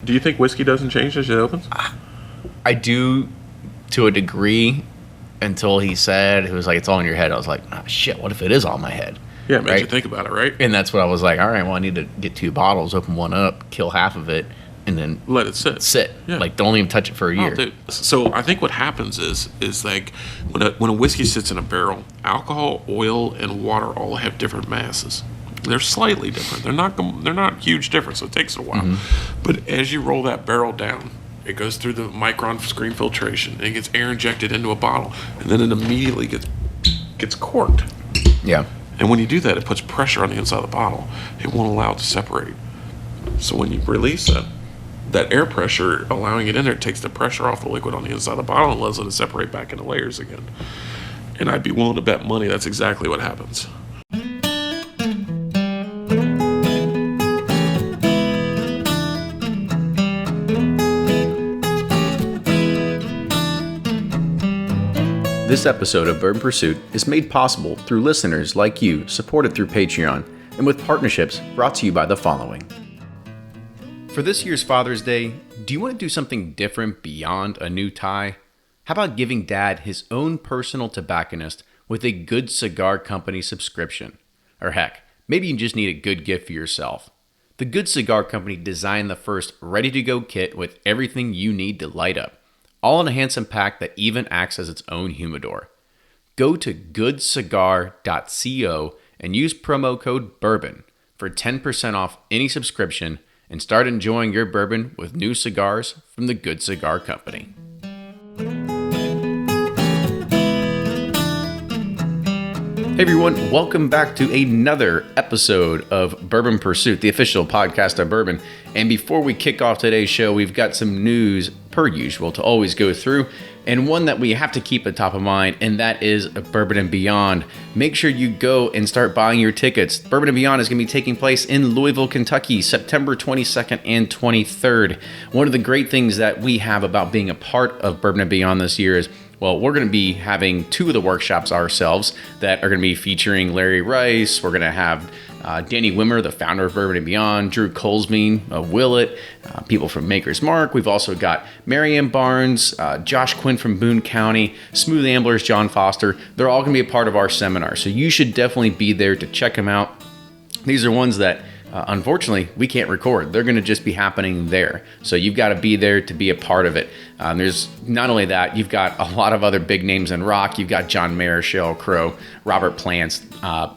Do you think whiskey doesn't change as it opens? I do, to a degree, until he said, it was like, it's all in your head. I was like, oh, shit, what if it is all in my head? Yeah, it makes you think about it, right? And that's what I was like, all right, well, I need to get 2 bottles, open one up, kill half of it, and then let it sit. Yeah. Like, don't even touch it for a year. Dude. So I think what happens is like when a whiskey sits in a barrel, alcohol, oil, and water all have different masses. They're slightly different. They're not huge difference. So it takes a while. Mm-hmm. But as you roll that barrel down, it goes through the micron screen filtration and it gets air injected into a bottle, and then it immediately gets corked. Yeah. And when you do that, it puts pressure on the inside of the bottle. It won't allow it to separate. So when you release that air pressure, allowing it in there, takes the pressure off the liquid on the inside of the bottle and allows it to separate back into layers again. And I'd be willing to bet money that's exactly what happens. This episode of Bourbon Pursuit is made possible through listeners like you, supported through Patreon, and with partnerships brought to you by the following. For this year's Father's Day, do you want to do something different beyond a new tie? How about giving Dad his own personal tobacconist with a Good Cigar Company subscription? Or heck, maybe you just need a good gift for yourself. The Good Cigar Company designed the first ready-to-go kit with everything you need to light up, all in a handsome pack that even acts as its own humidor. Go to goodcigar.co and use promo code BOURBON for 10% off any subscription and start enjoying your bourbon with new cigars from the Good Cigar Company. Hey everyone, welcome back to another episode of Bourbon Pursuit, the official podcast of bourbon. And before we kick off today's show, we've got some news, per usual, to always go through, and one that we have to keep at top of mind, and that is Bourbon and Beyond. Make sure you go and start buying your tickets. Bourbon and Beyond is going to be taking place in Louisville, Kentucky, September 22nd and 23rd. One of the great things that we have about being a part of Bourbon and Beyond this year is, well, we're going to be having 2 of the workshops ourselves that are going to be featuring Larry Rice. We're going to have Danny Wimmer, the founder of Bourbon and Beyond, Drew Colesbean of Willet, people from Maker's Mark. We've also got Marianne Barnes, Josh Quinn from Boone County, Smooth Amblers, John Foster. They're all going to be a part of our seminar, so you should definitely be there to check them out. These are ones that unfortunately, we can't record. They're going to just be happening there. So you've got to be there to be a part of it. There's not only that, you've got a lot of other big names in rock. You've got John Mayer, Sheryl Crow, Robert Plant,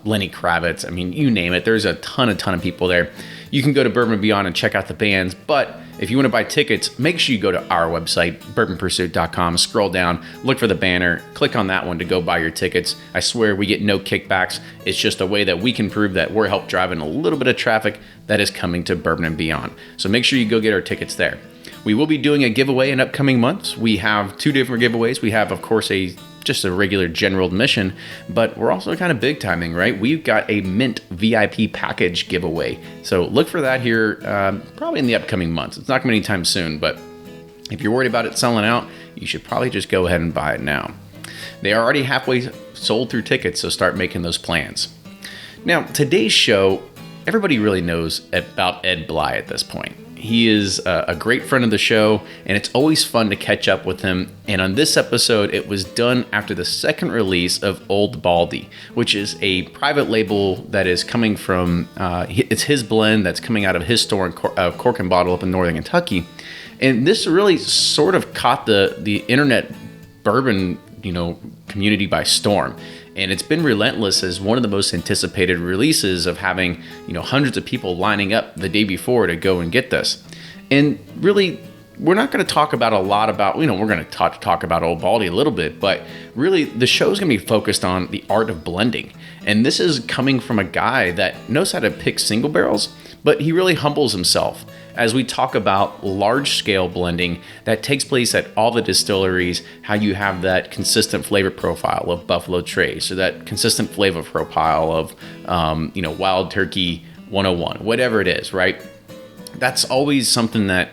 Lenny Kravitz. I mean, you name it. There's a ton of people there. You can go to Bourbon and Beyond and check out the bands, but if you want to buy tickets, make sure you go to our website, bourbonpursuit.com, scroll down, look for the banner, click on that one to go buy your tickets. I swear we get no kickbacks. It's just a way that we can prove that we're helping driving a little bit of traffic that is coming to Bourbon and Beyond. So make sure you go get our tickets there. We will be doing a giveaway in upcoming months. We have 2 different giveaways. We have, of course, just a regular general admission, but we're also kind of big timing, right? We've got a Mint VIP package giveaway. So look for that here probably in the upcoming months. It's not going to be anytime soon, but if you're worried about it selling out, you should probably just go ahead and buy it now. They are already halfway sold through tickets, so start making those plans. Now, today's show, everybody really knows about Ed Bley at this point. He is a great friend of the show, and it's always fun to catch up with him. And on this episode, it was done after the second release of Old Baldy, which is a private label that is coming from, it's his blend that's coming out of his store in Cork and Bottle up in Northern Kentucky. And this really sort of caught the internet bourbon, community by storm. And it's been relentless as one of the most anticipated releases of having, hundreds of people lining up the day before to go and get this. And really, we're not going to talk about a lot about, we're going to talk about Old Baldy a little bit, but really the show's going to be focused on the art of blending. And this is coming from a guy that knows how to pick single barrels, but he really humbles himself as we talk about large-scale blending that takes place at all the distilleries, how you have that consistent flavor profile of Buffalo Trace, or that consistent flavor profile of, Wild Turkey 101, whatever it is, right? That's always something that,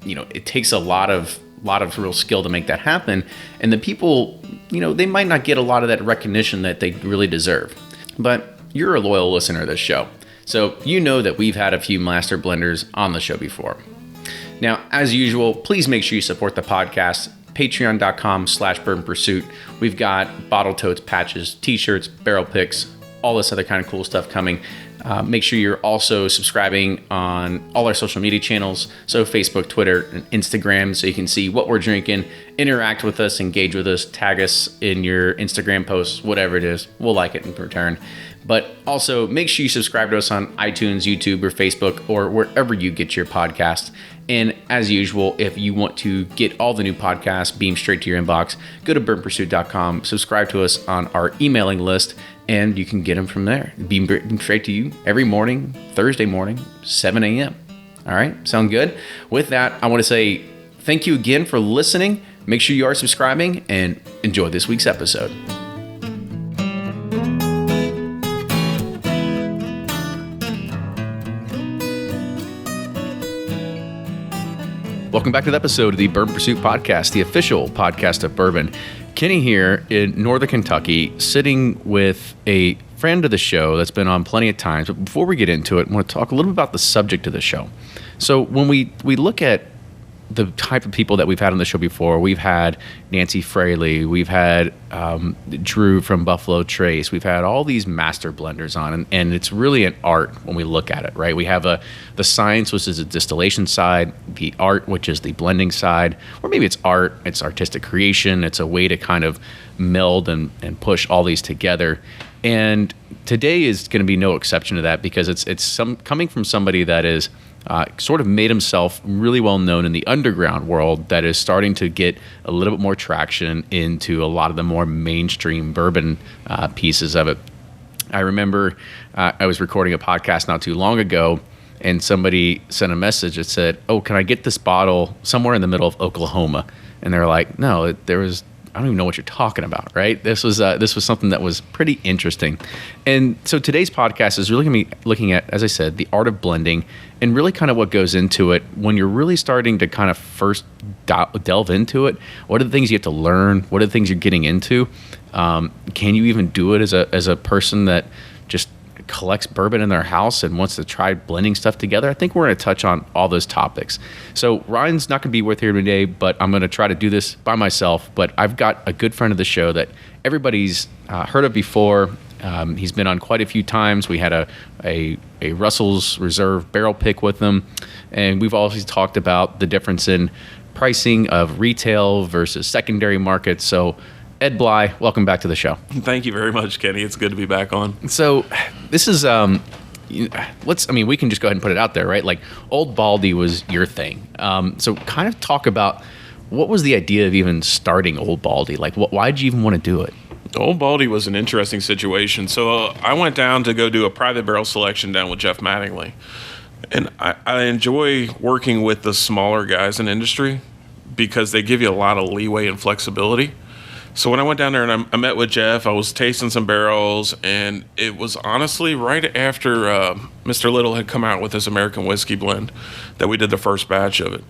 it takes a lot of real skill to make that happen. And the people, they might not get a lot of that recognition that they really deserve. But you're a loyal listener to this show, so you know that we've had a few master blenders on the show before. Now, as usual, please make sure you support the podcast. Patreon.com/Bourbon Pursuit. We've got bottle totes, patches, t-shirts, barrel picks, all this other kind of cool stuff coming. Make sure you're also subscribing on all our social media channels, so Facebook, Twitter, and Instagram, so you can see what we're drinking, interact with us, engage with us, tag us in your Instagram posts, whatever it is. We'll like it in return. But also make sure you subscribe to us on iTunes, YouTube, or Facebook, or wherever you get your podcasts. And as usual, if you want to get all the new podcasts beamed straight to your inbox, go to bourbonpursuit.com, subscribe to us on our emailing list, and you can get them from there. Beam straight to you every morning, Thursday morning, 7 a.m. All right, sound good? With that, I want to say thank you again for listening. Make sure you are subscribing, and enjoy this week's episode. Welcome back to the episode of the Bourbon Pursuit Podcast, the official podcast of bourbon. Kenny here in Northern Kentucky, sitting with a friend of the show that's been on plenty of times. But before we get into it, I want to talk a little bit about the subject of the show. So when we look at the type of people that we've had on the show before, we've had Nancy Fraley, we've had Drew from Buffalo Trace, we've had all these master blenders on, and it's really an art when we look at it, right? We have the science, which is the distillation side, the art, which is the blending side, or maybe it's art, it's artistic creation, it's a way to kind of meld and push all these together. And today is going to be no exception to that, because it's coming from somebody that is sort of made himself really well known in the underground world, that is starting to get a little bit more traction into a lot of the more mainstream bourbon pieces of it. I remember I was recording a podcast not too long ago, and somebody sent a message that said, "Oh, can I get this bottle somewhere in the middle of Oklahoma?" And they're like, "No, I don't even know what you're talking about," right? This was something that was pretty interesting. And so today's podcast is really going to be looking at, as I said, the art of blending, and really kind of what goes into it when you're really starting to kind of first delve into it. What are the things you have to learn? What are the things you're getting into? Can you even do it as a person that just collects bourbon in their house and wants to try blending stuff together? I think we're going to touch on all those topics. So Ryan's not going to be with here today, but I'm going to try to do this by myself. But I've got a good friend of the show that everybody's heard of before. He's been on quite a few times. We had a Russell's Reserve barrel pick with him, and we've always talked about the difference in pricing of retail versus secondary markets. So Ed Bley, welcome back to the show. Thank you very much, Kenny. It's good to be back on. So this is, we can just go ahead and put it out there, right? Like, Old Baldy was your thing. So kind of talk about, what was the idea of even starting Old Baldy? Like, why did you even want to do it? Old Baldy was an interesting situation. So I went down to go do a private barrel selection down with Jeff Mattingly. And I enjoy working with the smaller guys in industry because they give you a lot of leeway and flexibility. So when I went down there and I met with Jeff, I was tasting some barrels, and it was honestly right after Mr. Little had come out with his American whiskey blend that we did the first batch of it.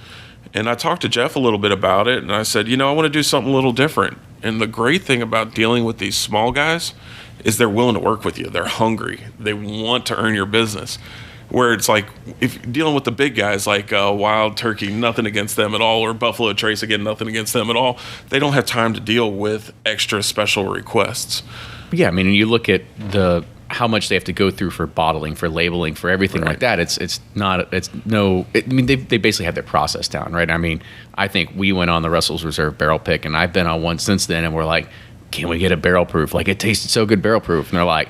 And I talked to Jeff a little bit about it, and I said, I want to do something a little different. And the great thing about dealing with these small guys is they're willing to work with you. They're hungry. They want to earn your business. Where it's like, if you're dealing with the big guys like Wild Turkey, nothing against them at all, or Buffalo Trace, again, nothing against them at all, they don't have time to deal with extra special requests. Yeah, I mean, you look at how much they have to go through for bottling, for labeling, for everything like that. They basically have their process down, right? I mean, I think we went on the Russell's Reserve barrel pick, and I've been on one since then, and we're like, can we get a barrel proof? Like, it tasted so good barrel proof. And they're like,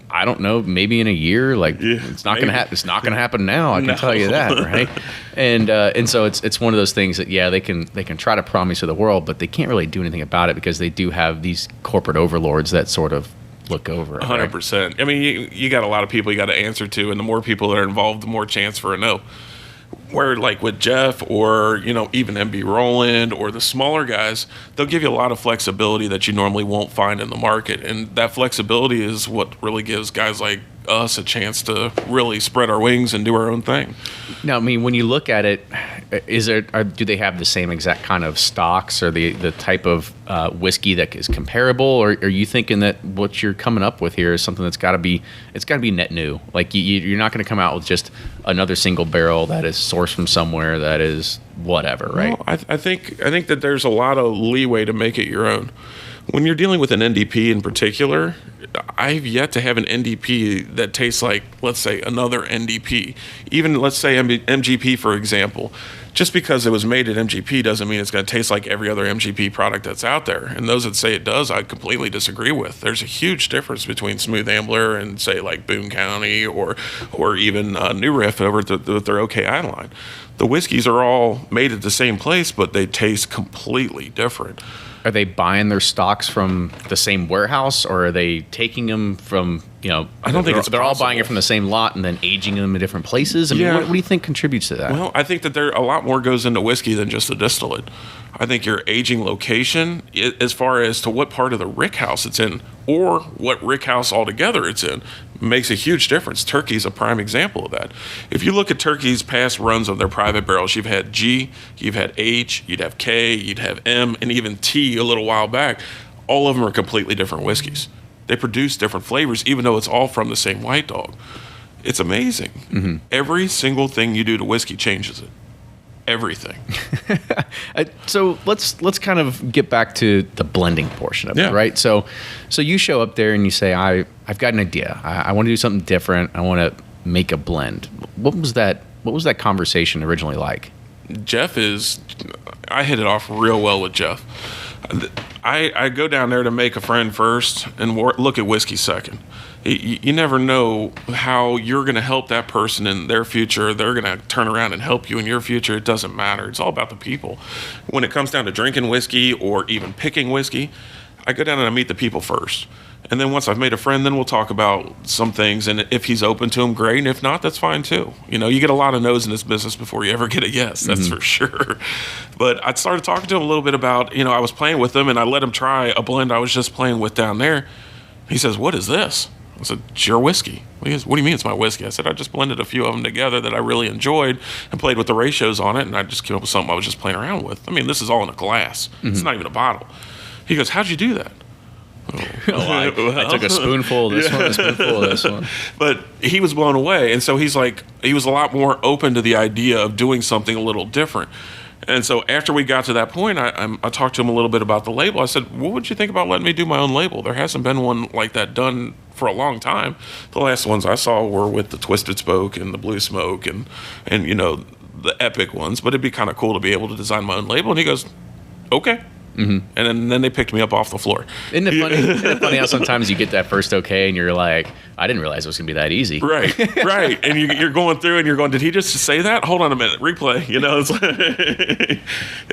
I don't know, maybe in a year, it's not going to happen. It's not going to happen now. I can tell you that, right? And so it's one of those things that they can try to promise to the world, but they can't really do anything about it because they do have these corporate overlords that sort of look over it. 100%. Right? I mean, you got a lot of people you got to answer to, and the more people that are involved, the more chance for a no. Where like with Jeff or, even MB Roland or the smaller guys, they'll give you a lot of flexibility that you normally won't find in the market. And that flexibility is what really gives guys like us a chance to really spread our wings and do our own thing. Now, I mean, when you look at it, do they have the same exact kind of stocks or the type of whiskey that is comparable, or are you thinking that what you're coming up with here is something that's got to be net new? Like you're not going to come out with just another single barrel that is sourced from somewhere that is whatever, right? Well, I think that there's a lot of leeway to make it your own. When you're dealing with an NDP in particular, I've yet to have an NDP that tastes like, let's say, another NDP. Even, let's say, MGP, for example. Just because it was made at MGP doesn't mean it's going to taste like every other MGP product that's out there. And those that say it does, I completely disagree with. There's a huge difference between Smooth Ambler and, say, like Boone County or even New Riff over with their OKI line. The whiskeys are all made at the same place, but they taste completely different. Are they buying their stocks from the same warehouse, or are they taking them from, I don't think they're all buying it from the same lot and then aging them in different places? I mean, what do you think contributes to that? Well, I think that there a lot more goes into whiskey than just the distillate. I think your aging location, as far as to what part of the rick house it's in, or what rick house altogether it's in, makes a huge difference. Turkey's a prime example of that. If you look at Turkey's past runs of their private barrels, you've had G, you've had H, you'd have K, you'd have M, and even T a little while back. All of them are completely different whiskeys. They produce different flavors, even though it's all from the same white dog. It's amazing. Mm-hmm. Every single thing you do to whiskey changes it. Everything. So let's kind of get back to the blending portion of it, right? So you show up there and you say, I've got an idea. I want to do something different. I want to make a blend. What was that conversation originally like? I hit it off real well with Jeff. I go down there to make a friend first and look at whiskey second. You never know how you're going to help that person in their future. They're going to turn around and help you in your future. It doesn't matter. It's all about the people. When it comes down to drinking whiskey or even picking whiskey, I go down and I meet the people first. And then once I've made a friend, then we'll talk about some things. And if he's open to them, great. And if not, that's fine too. You get a lot of no's in this business before you ever get a yes. That's for sure. But I started talking to him a little bit about, I was playing with him and I let him try a blend I was just playing with down there. He says, "What is this?" I said, "It's your whiskey." What do you mean it's my whiskey? I said, "I just blended a few of them together that I really enjoyed and played with the ratios on it, and I just came up with something I was just playing around with. I mean, this is all in a glass. Mm-hmm. It's not even a bottle." He goes, "How'd you do that?" I took a spoonful of this one, a spoonful of this one. But he was blown away, and so he was a lot more open to the idea of doing something a little different. And so after we got to that point, I talked to him a little bit about the label. I said, "What would you think about letting me do my own label? There hasn't been one like that done for a long time. The last ones I saw were with the Twisted Spoke and the Blue Smoke and the epic ones, but it'd be kind of cool to be able to design my own label." And he goes, "Okay." Mm-hmm. And then they picked me up off the floor. Isn't it funny how sometimes you get that first okay and you're like, I didn't realize it was going to be that easy. Right. And you're going through and you're going, did he just say that? Hold on a minute. Replay. It's like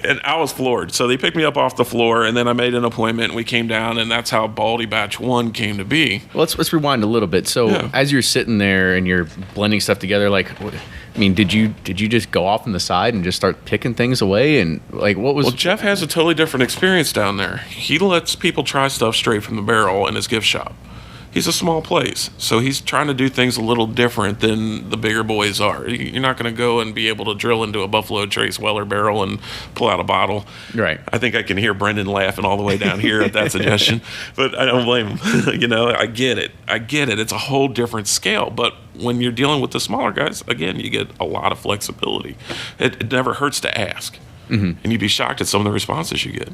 and I was floored. So they picked me up off the floor and then I made an appointment and we came down and that's how Baldy Batch 1 came to be. Well, let's rewind a little bit. So as you're sitting there and you're blending stuff together, did you just go off on the side and just start picking things away? And what was... Well, Jeff has a totally different experience down there. He lets people try stuff straight from the barrel in his gift shop. He's a small place, so he's trying to do things a little different than the bigger boys are. You're not going to go and be able to drill into a Buffalo Trace Weller barrel and pull out a bottle. Right. I think I can hear Brendan laughing all the way down here at that suggestion, but I don't blame him. I get it. It's a whole different scale, but when you're dealing with the smaller guys, again, you get a lot of flexibility. It never hurts to ask, and you'd be shocked at some of the responses you get.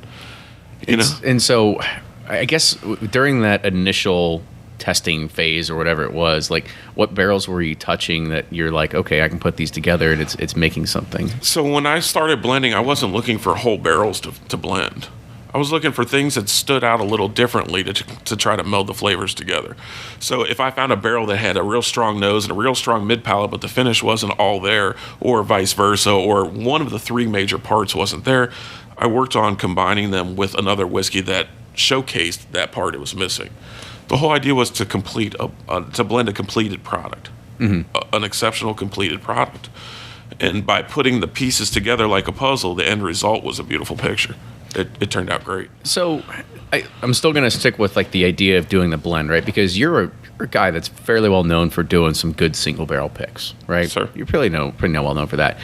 And so I guess during that initial testing phase or whatever it was, what barrels were you touching that you're like, okay, I can put these together and it's making something? So when I started blending, I wasn't looking for whole barrels to blend. I was looking for things that stood out a little differently to try to meld the flavors together. So if I found a barrel that had a real strong nose and a real strong mid palate, but the finish wasn't all there, or vice versa, or one of the three major parts wasn't there, I worked on combining them with another whiskey that showcased that part it was missing. The whole idea was to blend a completed product, an exceptional completed product. And by putting the pieces together like a puzzle, the end result was a beautiful picture. It turned out great. So I'm still going to stick with the idea of doing the blend, right? Because you're a guy that's fairly well known for doing some good single barrel picks, right? Sir. You're pretty well known for that.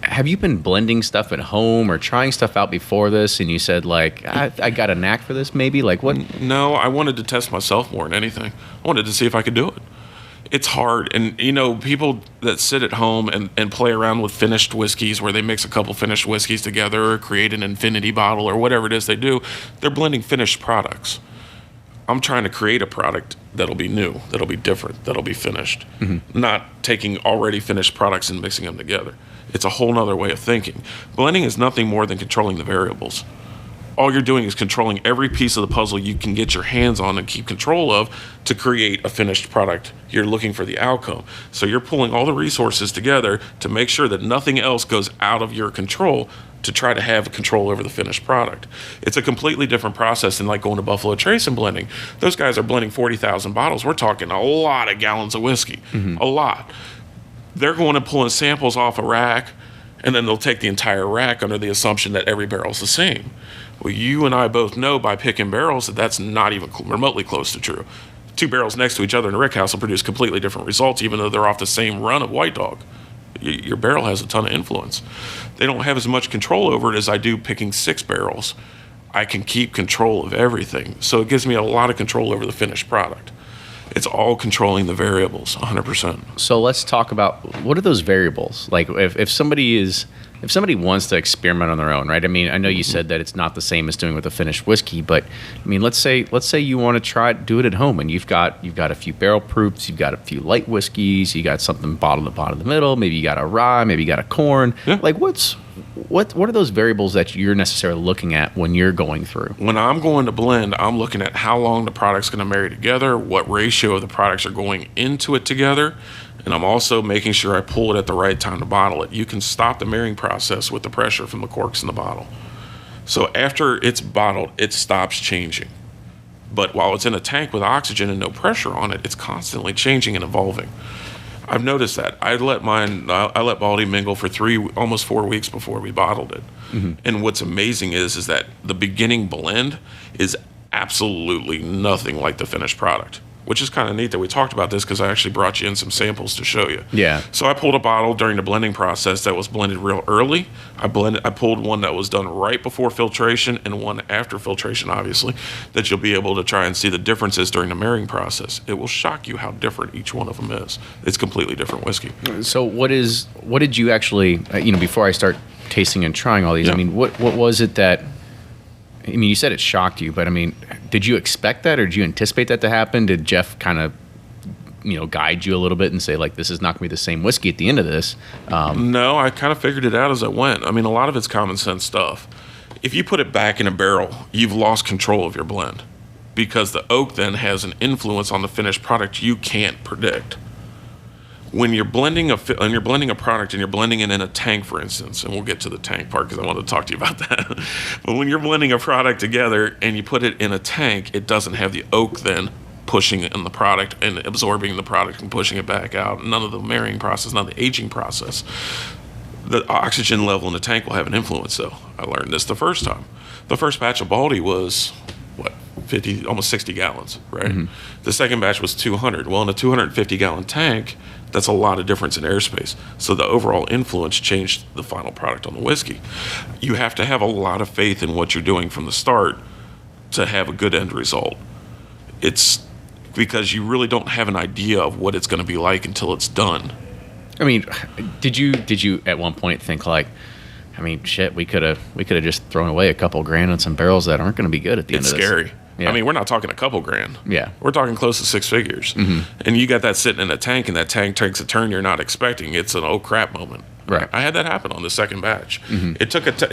have you been blending stuff at home or trying stuff out before this, and you said, like, I got a knack for this, maybe? Like, what? No, I wanted to test myself more than anything. I wanted to see if I could do it. It's hard. And, people that sit at home and play around with finished whiskeys where they mix a couple finished whiskeys together or create an infinity bottle or whatever it is they do, they're blending finished products. I'm trying to create a product that'll be new, that'll be different, that'll be finished, not taking already finished products and mixing them together. It's a whole nother way of thinking. Blending is nothing more than controlling the variables. All you're doing is controlling every piece of the puzzle you can get your hands on and keep control of to create a finished product. You're looking for the outcome. So you're pulling all the resources together to make sure that nothing else goes out of your control to try to have control over the finished product. It's a completely different process than like going to Buffalo Trace and blending. Those guys are blending 40,000 bottles. We're talking a lot of gallons of whiskey, a lot. They're going and pulling samples off a rack, and then they'll take the entire rack under the assumption that every barrel's the same. Well, you and I both know by picking barrels that that's not even remotely close to true. Two barrels next to each other in a rickhouse will produce completely different results, even though they're off the same run of White Dog. Your barrel has a ton of influence. They don't have as much control over it as I do picking 6 barrels. I can keep control of everything. So it gives me a lot of control over the finished product. It's all controlling the variables, 100%. So let's talk about, what are those variables? Like, if somebody wants to experiment on their own, right? I mean, I know you said that it's not the same as doing with a finished whiskey, but I mean, let's say you want to do it at home, and you've got a few barrel proofs, you've got a few light whiskeys, you got something bottled at the bottom of the middle, maybe you got a rye, maybe you got a corn. Yeah. Like, what are those variables that you're necessarily looking at when you're going through? When I'm going to blend, I'm looking at how long the product's going to marry together, what ratio of the products are going into it together, and I'm also making sure I pull it at the right time to bottle it. You can stop the marrying process with the pressure from the corks in the bottle. So after it's bottled, it stops changing. But while it's in a tank with oxygen and no pressure on it, it's constantly changing and evolving. I've noticed that. I let Baldy mingle for almost 4 weeks before we bottled it. Mm-hmm. And what's amazing is that the beginning blend is absolutely nothing like the finished product, which is kind of neat that we talked about this because I actually brought you in some samples to show you. Yeah. So I pulled a bottle during the blending process that was blended real early. I pulled one that was done right before filtration and one after filtration, obviously, that you'll be able to try and see the differences during the marrying process. It will shock you how different each one of them is. It's completely different whiskey. So what did you actually, before I start tasting and trying all these, yeah. I mean, what was it that, I mean, you said it shocked you, but I mean, did you expect that or did you anticipate that to happen? Did Jeff kind of, guide you a little bit and say, like, this is not going to be the same whiskey at the end of this? No, I kind of figured it out as I went. I mean, a lot of it's common sense stuff. If you put it back in a barrel, you've lost control of your blend because the oak then has an influence on the finished product you can't predict. When you're blending a product and you're blending it in a tank, for instance, and we'll get to the tank part because I want to talk to you about that. But when you're blending a product together and you put it in a tank, it doesn't have the oak then pushing in the product and absorbing the product and pushing it back out. None of the marrying process, none of the aging process. The oxygen level in the tank will have an influence, though. I learned this the first time. The first batch of Baldy was, 50, almost 60 gallons, right? Mm-hmm. The second batch was 200. Well, in a 250-gallon tank, that's a lot of difference in airspace. So the overall influence changed the final product on the whiskey. You have to have a lot of faith in what you're doing from the start to have a good end result. It's because you really don't have an idea of what it's going to be like until it's done. I mean, did you at one point think like, I mean, shit, we could have just thrown away a couple grand on some barrels that aren't going to be good at the end of this? It's scary. Yeah. I mean, we're not talking a couple grand. Yeah. We're talking close to 6 figures. Mm-hmm. And you got that sitting in a tank, and that tank takes a turn you're not expecting. It's an oh crap moment. Right. I had that happen on the second batch. Mm-hmm. It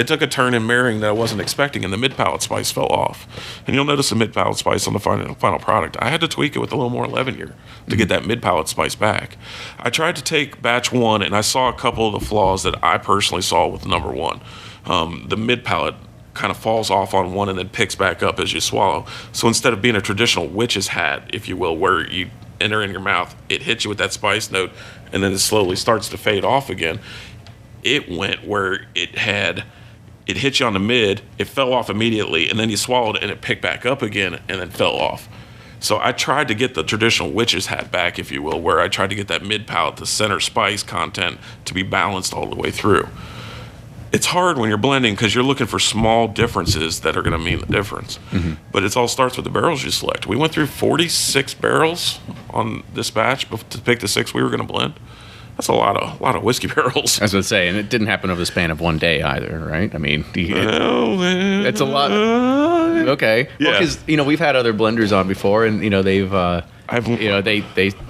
took a turn in marrying that I wasn't expecting, and the mid-palate spice fell off. And you'll notice the mid-palate spice on the final product. I had to tweak it with a little more 11 year to get that mid-palate spice back. I tried to take batch 1, and I saw a couple of the flaws that I personally saw with number 1. The mid-palate kind of falls off on one and then picks back up as you swallow. So instead of being a traditional witch's hat, if you will, where you enter in your mouth, it hits you with that spice note, and then it slowly starts to fade off again. It went where it hit you on the mid, it fell off immediately, and then you swallowed it and it picked back up again and then fell off. So I tried to get the traditional witch's hat back, if you will, where I tried to get that mid palate, the center spice content to be balanced all the way through. it's hard when you're blending because you're looking for small differences that are going to mean the difference. But it all starts with the barrels you select. We went through 46 barrels on this batch to pick the 6 we were going to blend. That's a lot of whiskey barrels. I was going to say, and it didn't happen over the span of one day either, right? I mean, it's a lot. Okay. Yeah. Well, because, we've had other blenders on before, and, they've,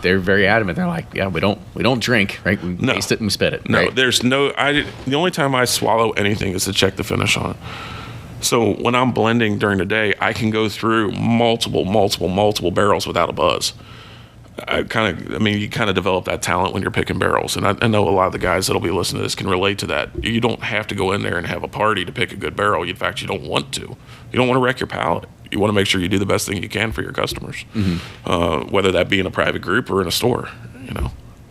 they're very adamant. They're like, yeah, we don't drink, right? We taste it and we spit it. No, right? The only time I swallow anything is to check the finish on it. So when I'm blending during the day, I can go through multiple barrels without a buzz. You kind of develop that talent when you're picking barrels. And I know a lot of the guys that'll be listening to this can relate to that. You don't have to go in there and have a party to pick a good barrel. In fact, you don't want to. You don't want to wreck your palate. You want to make sure you do the best thing you can for your customers, whether that be in a private group or in a store.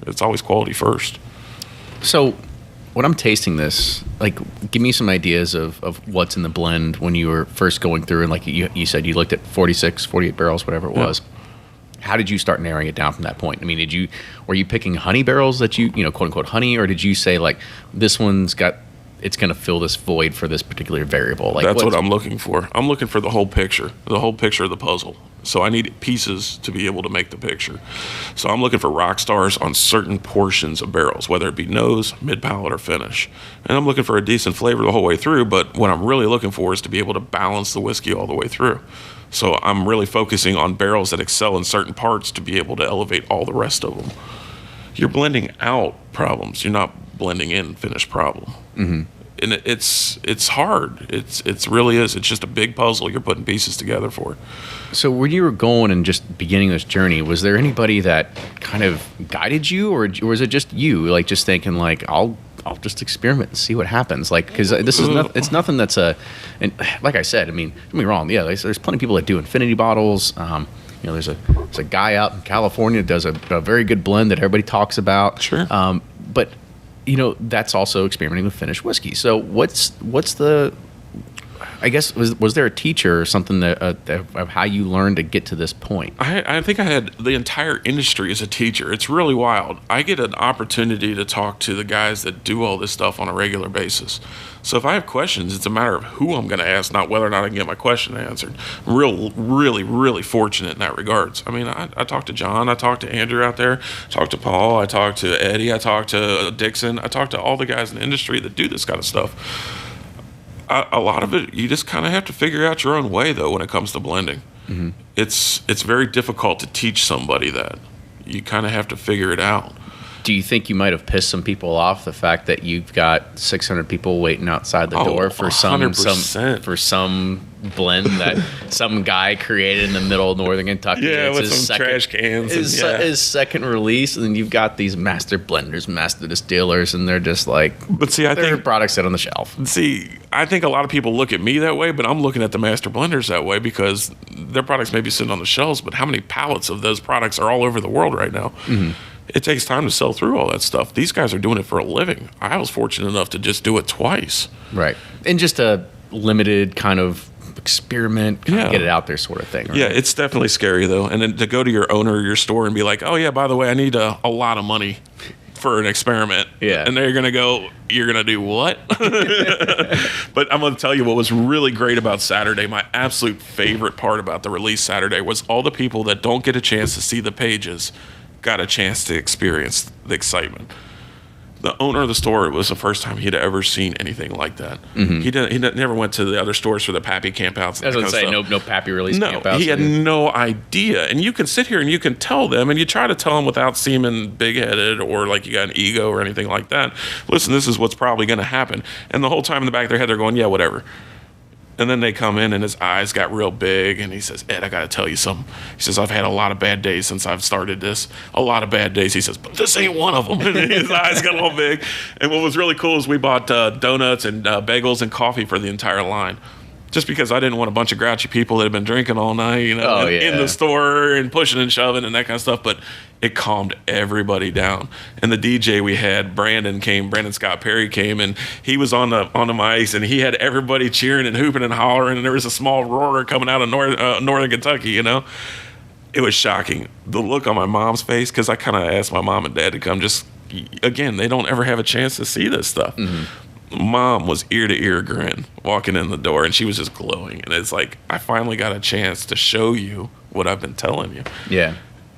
It's always quality first. So when I'm tasting this, like, give me some ideas of what's in the blend when you were first going through, and like you said, you looked at 46, 48 barrels, whatever it was. How did you start narrowing it down from that point? I mean, were you picking honey barrels that quote unquote honey, or did you say like this one's it's going to fill this void for this particular variable? Like, that's what I'm looking for. I'm looking for the whole picture of the puzzle. So I need pieces to be able to make the picture. So I'm looking for rock stars on certain portions of barrels, whether it be nose, mid palate, or finish. And I'm looking for a decent flavor the whole way through. But what I'm really looking for is to be able to balance the whiskey all the way through. So I'm really focusing on barrels that excel in certain parts to be able to elevate all the rest of them. You're blending out problems. You're not blending in finished problem. And it's hard. It really is. It's just a big puzzle you're putting pieces together for. So when you were going and just beginning this journey, was there anybody that kind of guided you, or was it just you, like, just thinking like, I'll just experiment and see what happens? Like, because this is it's nothing that's and like I said, I mean, don't get me wrong, yeah, there's plenty of people that do infinity bottles. There's a guy out in California that does a very good blend that everybody talks about. Sure. But that's also experimenting with finished whiskey. So what's the, I guess, was there a teacher or something that of how you learned to get to this point? I think I had the entire industry as a teacher. It's really wild. I get an opportunity to talk to the guys that do all this stuff on a regular basis. So if I have questions, it's a matter of who I'm going to ask, not whether or not I can get my question answered. I'm really fortunate in that regards. I mean, I talked to John, I talked to Andrew out there, I talked to Paul, I talked to Eddie, I talked to Dixon, I talked to all the guys in the industry that do this kind of stuff. A lot of it, you just kind of have to figure out your own way, though, when it comes to blending. It's very difficult to teach somebody that. You kind of have to figure it out. Do you think you might have pissed some people off, the fact that you've got 600 people waiting outside the door for some blend that some guy created in the middle of northern Kentucky? Yeah, it's with some trash cans. His second release, and then you've got these master blenders, master distillers, and they're just like, but see, I their think products sit on the shelf. See, I think a lot of people look at me that way, but I'm looking at the master blenders that way because their products may be sitting on the shelves, but how many pallets of those products are all over the world right now? It takes time to sell through all that stuff. These guys are doing it for a living. I was fortunate enough to just do it twice. Right. And just a limited kind of experiment, kind of get it out there sort of thing. Right? Yeah, it's definitely scary, though. And then to go to your owner or your store and be like, oh, yeah, by the way, I need a lot of money for an experiment. Yeah. And they're going to go, you're going to do what? But I'm going to tell you what was really great about Saturday. My absolute favorite part about the release Saturday was all the people that don't get a chance to see the pages got a chance to experience the excitement. The owner of the store, it was the first time he'd ever seen anything like that. He never went to the other stores for the Pappy campouts. I was going to say, no Pappy release campouts. He had no idea. And you can sit here and you can tell them, and you try to tell them without seeming big-headed or like you got an ego or anything like that. Listen, this is what's probably going to happen. And the whole time in the back of their head, they're going, yeah, whatever. And then they come in and his eyes got real big and he says, Ed, I got to tell you something. He says, I've had a lot of bad days since I've started this. A lot of bad days. He says, but this ain't one of them. And his eyes got all big. And what was really cool is we bought donuts and bagels and coffee for the entire line. Just because I didn't want a bunch of grouchy people that had been drinking all night, in the store and pushing and shoving and that kind of stuff. But it calmed everybody down. And the DJ we had, Brandon Scott Perry came, and he was on the mics, and he had everybody cheering and hooping and hollering, and there was a small roar coming out of northern Kentucky, It was shocking. The look on my mom's face, because I kind of asked my mom and dad to come just, again, they don't ever have a chance to see this stuff. mom was ear to ear grin walking in the door, and she was just glowing. And it's like, I finally got a chance to show you what I've been telling you. Yeah.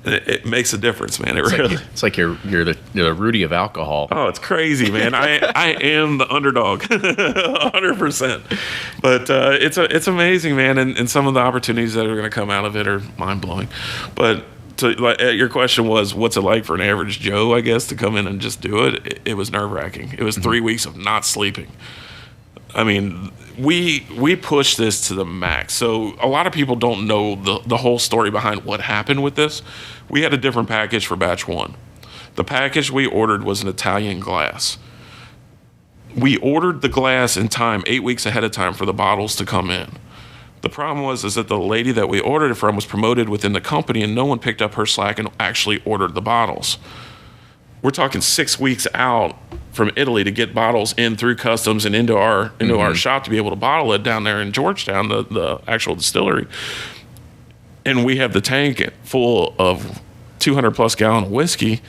It makes a difference, man. It's like you're the Rudy of alcohol. Oh, it's crazy, man. I am the underdog, 100%. But it's amazing, man. And some of the opportunities that are going to come out of it are mind blowing. But your question was, what's it like for an average Joe, I guess, to come in and just do it? It was nerve wracking. It was 3 weeks of not sleeping. I mean, we pushed this to the max. So a lot of people don't know the whole story behind what happened with this. We had a different package for batch 1. The package we ordered was an Italian glass. We ordered the glass in time, 8 weeks ahead of time, for the bottles to come in. The problem was that the lady that we ordered it from was promoted within the company, and no one picked up her slack and actually ordered the bottles. We're talking 6 weeks out from Italy to get bottles in through customs and into our shop to be able to bottle it down there in Georgetown, the actual distillery. And we have the tank full of 200 plus gallon of whiskey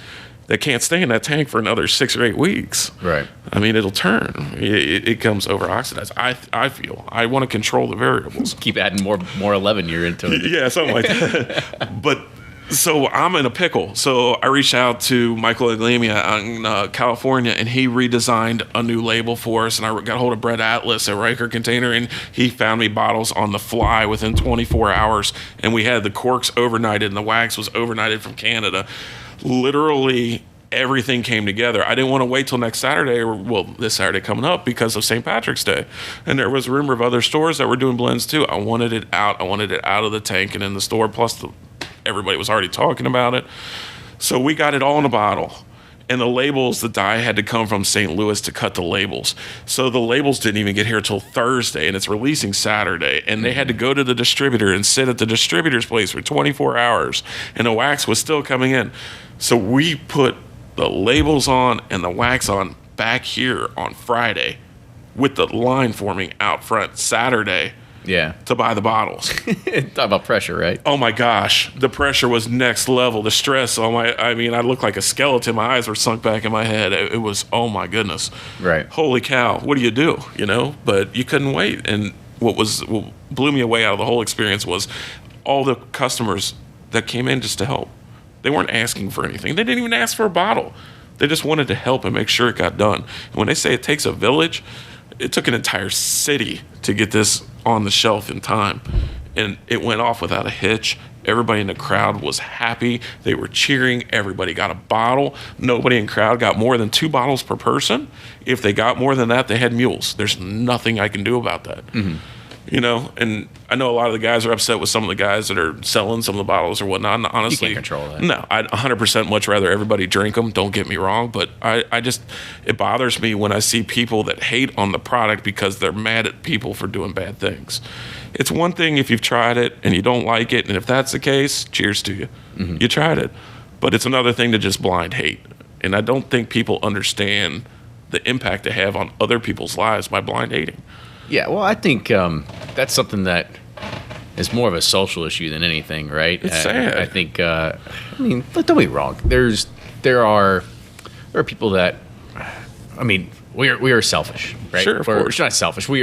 that can't stay in that tank for another 6 or 8 weeks. Right. I mean, it'll turn. It comes over oxidized. I feel I want to control the variables. Keep adding more 11 year into it. Yeah, something like that. But so I'm in a pickle. So I reached out to Michael Aglimi in California, and he redesigned a new label for us. And I got hold of Brett Atlas at Riker Container, and he found me bottles on the fly within 24 hours. And we had the corks overnighted, and the wax was overnighted from Canada. Literally everything came together. I didn't want to wait till next Saturday, this Saturday coming up, because of St. Patrick's Day. And there was a rumor of other stores that were doing blends too. I wanted it out. I wanted it out of the tank and in the store. Plus, everybody was already talking about it. So we got it all in a bottle. And the labels, the dye had to come from St. Louis to cut the labels. So the labels didn't even get here till Thursday, and it's releasing Saturday. And they had to go to the distributor and sit at the distributor's place for 24 hours. And the wax was still coming in. So we put the labels on and the wax on back here on Friday with the line forming out front Saturday. Yeah. To buy the bottles. Talk about pressure, right? Oh my gosh. The pressure was next level. The stress on I looked like a skeleton. My eyes were sunk back in my head. It was, oh my goodness. Right. Holy cow. What do you do? But you couldn't wait. And what blew me away out of the whole experience was all the customers that came in just to help. They weren't asking for anything. They didn't even ask for a bottle. They just wanted to help and make sure it got done. And when they say it takes a village, it took an entire city to get this on the shelf in time. And it went off without a hitch. Everybody in the crowd was happy. They were cheering. Everybody got a bottle. Nobody in the crowd got more than 2 bottles per person. If they got more than that, they had mules. There's nothing I can do about that. Mm-hmm. And I know a lot of the guys are upset with some of the guys that are selling some of the bottles or whatnot. And honestly, you can't control that. No, I'd 100% much rather everybody drink them. Don't get me wrong, but it bothers me when I see people that hate on the product because they're mad at people for doing bad things. It's one thing if you've tried it and you don't like it, and if that's the case, cheers to you. Mm-hmm. You tried it. But it's another thing to just blind hate. And I don't think people understand the impact they have on other people's lives by blind hating. Yeah, well, I think that's something that is more of a social issue than anything, right? It's sad. I think, don't get me wrong. There are people that, we are selfish, right? Sure, of course. We're not selfish. We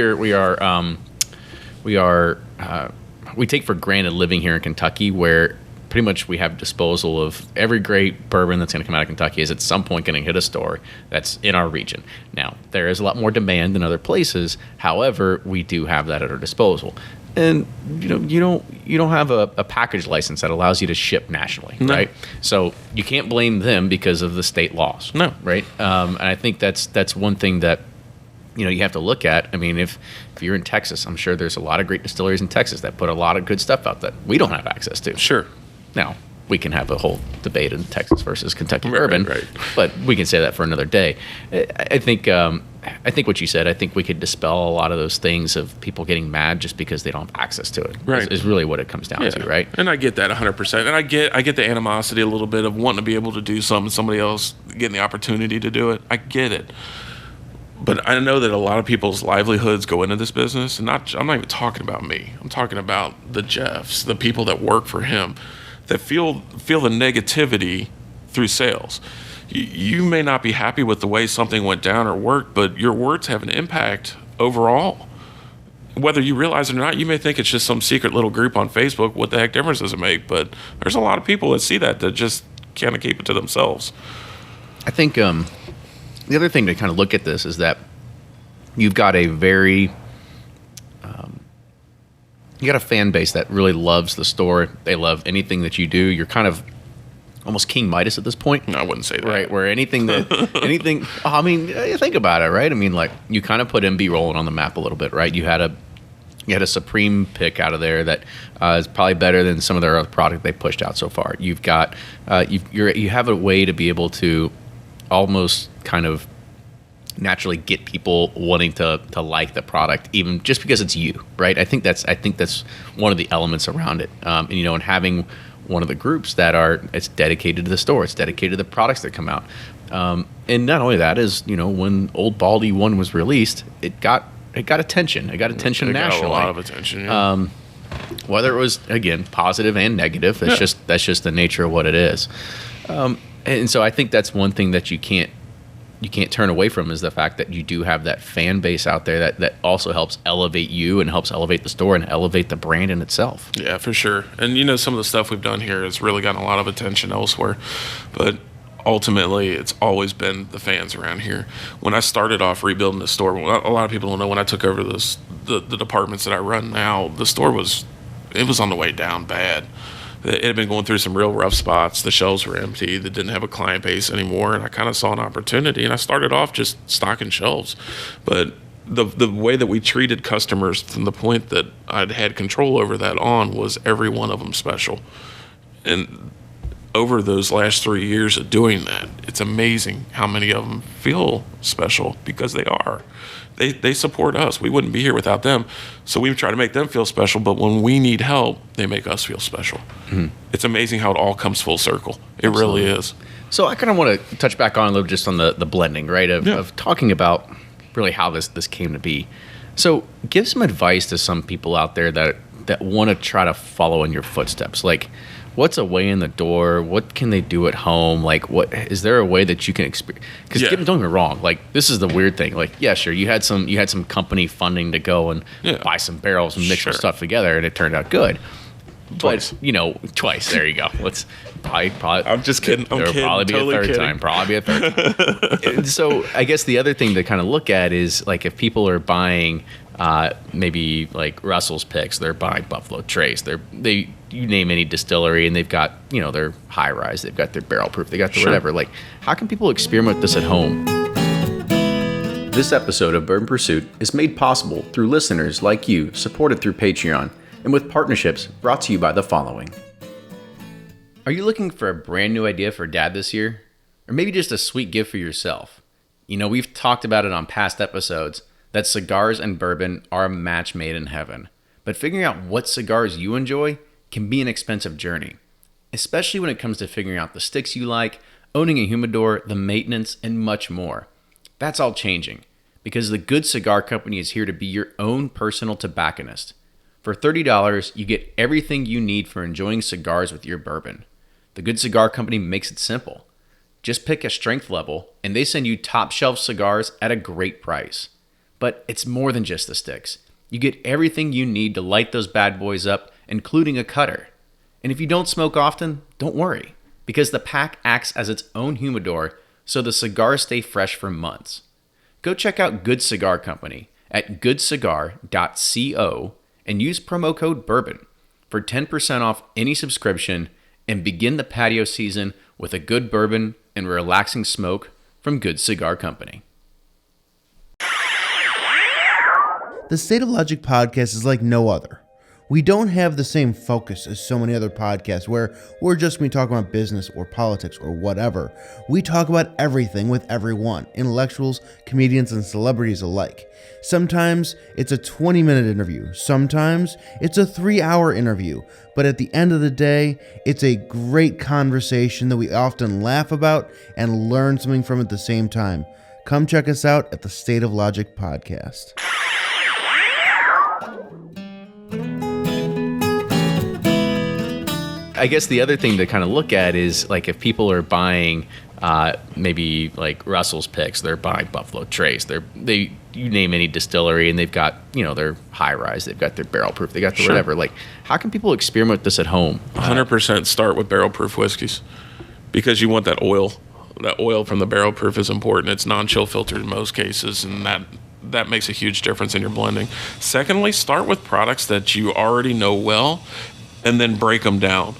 take for granted living here in Kentucky, where pretty much we have disposal of every great bourbon that's going to come out of Kentucky is at some point going to hit a store that's in our region. Now, there is a lot more demand than other places. However, we do have that at our disposal. And you don't have a package license that allows you to ship nationally, no. Right? So you can't blame them because of the state laws. No. Right? And I think that's one thing that you have to look at. If you're in Texas, I'm sure there's a lot of great distilleries in Texas that put a lot of good stuff out that we don't have access to. Sure. Now, we can have a whole debate in Texas versus Kentucky bourbon, right. But we can say that for another day. I think what you said, I think we could dispel a lot of those things of people getting mad just because they don't have access to it. Right. Is really what it comes down to, right? And I get that 100%. And I get the animosity a little bit of wanting to be able to do something, somebody else getting the opportunity to do it. I get it. But I know that a lot of people's livelihoods go into this business. And I'm not even talking about me. I'm talking about the Jeffs, the people that work for him, that feel the negativity through sales. you may not be happy with the way something went down or worked, but your words have an impact overall. Whether you realize it or not, you may think it's just some secret little group on Facebook. What the heck difference does it make? But there's a lot of people that see that just kind of keep it to themselves. I think the other thing to kind of look at this is that you've got a very you got a fan base that really loves the store. They love anything that you do. You're kind of almost King Midas at this point. No, I wouldn't say that. Right, where anything, I mean, think about it, right? I mean, like, you kind of put MB rolling on the map a little bit, right? You had a Supreme pick out of there that is probably better than some of their other product they pushed out so far. You've got, you have a way to be able to almost kind of naturally get people wanting to like the product, even just because it's you, right? I think that's one of the elements around it. And having one of the groups it's dedicated to the store, it's dedicated to the products that come out. And not only that is, when Old Baldy 1 was released, it got attention. It got attention nationally. Got a lot of attention. Yeah. Whether it was, again, positive and negative, that's just the nature of what it is. And so I think that's one thing that you can't turn away from, is the fact that you do have that fan base out there that also helps elevate you and helps elevate the store and elevate the brand in itself. Yeah, for sure. And some of the stuff we've done here has really gotten a lot of attention elsewhere, but ultimately it's always been the fans around here. When I started off rebuilding the store, a lot of people don't know, when I took over the departments that I run now, the store was on the way down bad. It had been going through some real rough spots. The shelves were empty. They didn't have a client base anymore. And I kind of saw an opportunity, and I started off just stocking shelves. But the way that we treated customers, from the point that I'd had control over that on, was every one of them special. And over those last 3 years of doing that, it's amazing how many of them feel special, because they are. They support us. We wouldn't be here without them. So we try to make them feel special, but when we need help, they make us feel special. Mm-hmm. It's amazing how it all comes full circle. It Absolutely. Really is. So I kind of want to touch back on a little just on the blending, right, of talking about really how this came to be. So give some advice to some people out there that want to try to follow in your footsteps. Like, what's a way in the door? What can they do at home? Like, what is there a way that you can experience? Because don't get me wrong, like, this is the weird thing. Like, yeah, sure, you had some company funding to go and buy some barrels and mix some stuff together, and it turned out good. Twice. But twice. There you go. Let's probably. I'm just kidding. There will probably be totally a third kidding. time. Probably be a third time. So I guess the other thing to kind of look at is, like, if people are buying maybe like Russell's picks, they're buying Buffalo Trace. You name any distillery, and they've got their high rise, they've got their barrel proof, they got their whatever. Like, how can people experiment with this at home? This episode of Bourbon Pursuit is made possible through listeners like you, supported through Patreon, and with partnerships brought to you by the following. Are you looking for a brand new idea for Dad this year? Or maybe just a sweet gift for yourself? We've talked about it on past episodes, that cigars and bourbon are a match made in heaven. But figuring out what cigars you enjoy can be an expensive journey, especially when it comes to figuring out the sticks you like, owning a humidor, the maintenance, and much more. That's all changing, because the Good Cigar Company is here to be your own personal tobacconist. For $30, you get everything you need for enjoying cigars with your bourbon. The Good Cigar Company makes it simple. Just pick a strength level, and they send you top shelf cigars at a great price. But it's more than just the sticks. You get everything you need to light those bad boys up, including a cutter. And if you don't smoke often, don't worry, because the pack acts as its own humidor, so the cigars stay fresh for months. Go check out Good Cigar Company at goodcigar.co and use promo code BOURBON for 10% off any subscription, and begin the patio season with a good bourbon and relaxing smoke from Good Cigar Company. The State of Logic podcast is like no other. We don't have the same focus as so many other podcasts where we're just going to talk about business or politics or whatever. We talk about everything with everyone, intellectuals, comedians, and celebrities alike. Sometimes it's a 20-minute interview. Sometimes it's a 3-hour interview. But at the end of the day, it's a great conversation that we often laugh about and learn something from at the same time. Come check us out at the State of Logic podcast. I guess the other thing to kind of look at is, like, if people are buying maybe like Russell's Picks. They're buying Buffalo Trace. You name any distillery, and they've got their high rise. They've got their barrel proof. They got the whatever. Like, how can people experiment with this at home? 100% start with barrel proof whiskeys, because you want that oil. That oil from the barrel proof is important. It's non-chill filtered in most cases, and that makes a huge difference in your blending. Secondly, start with products that you already know well, and then break them down.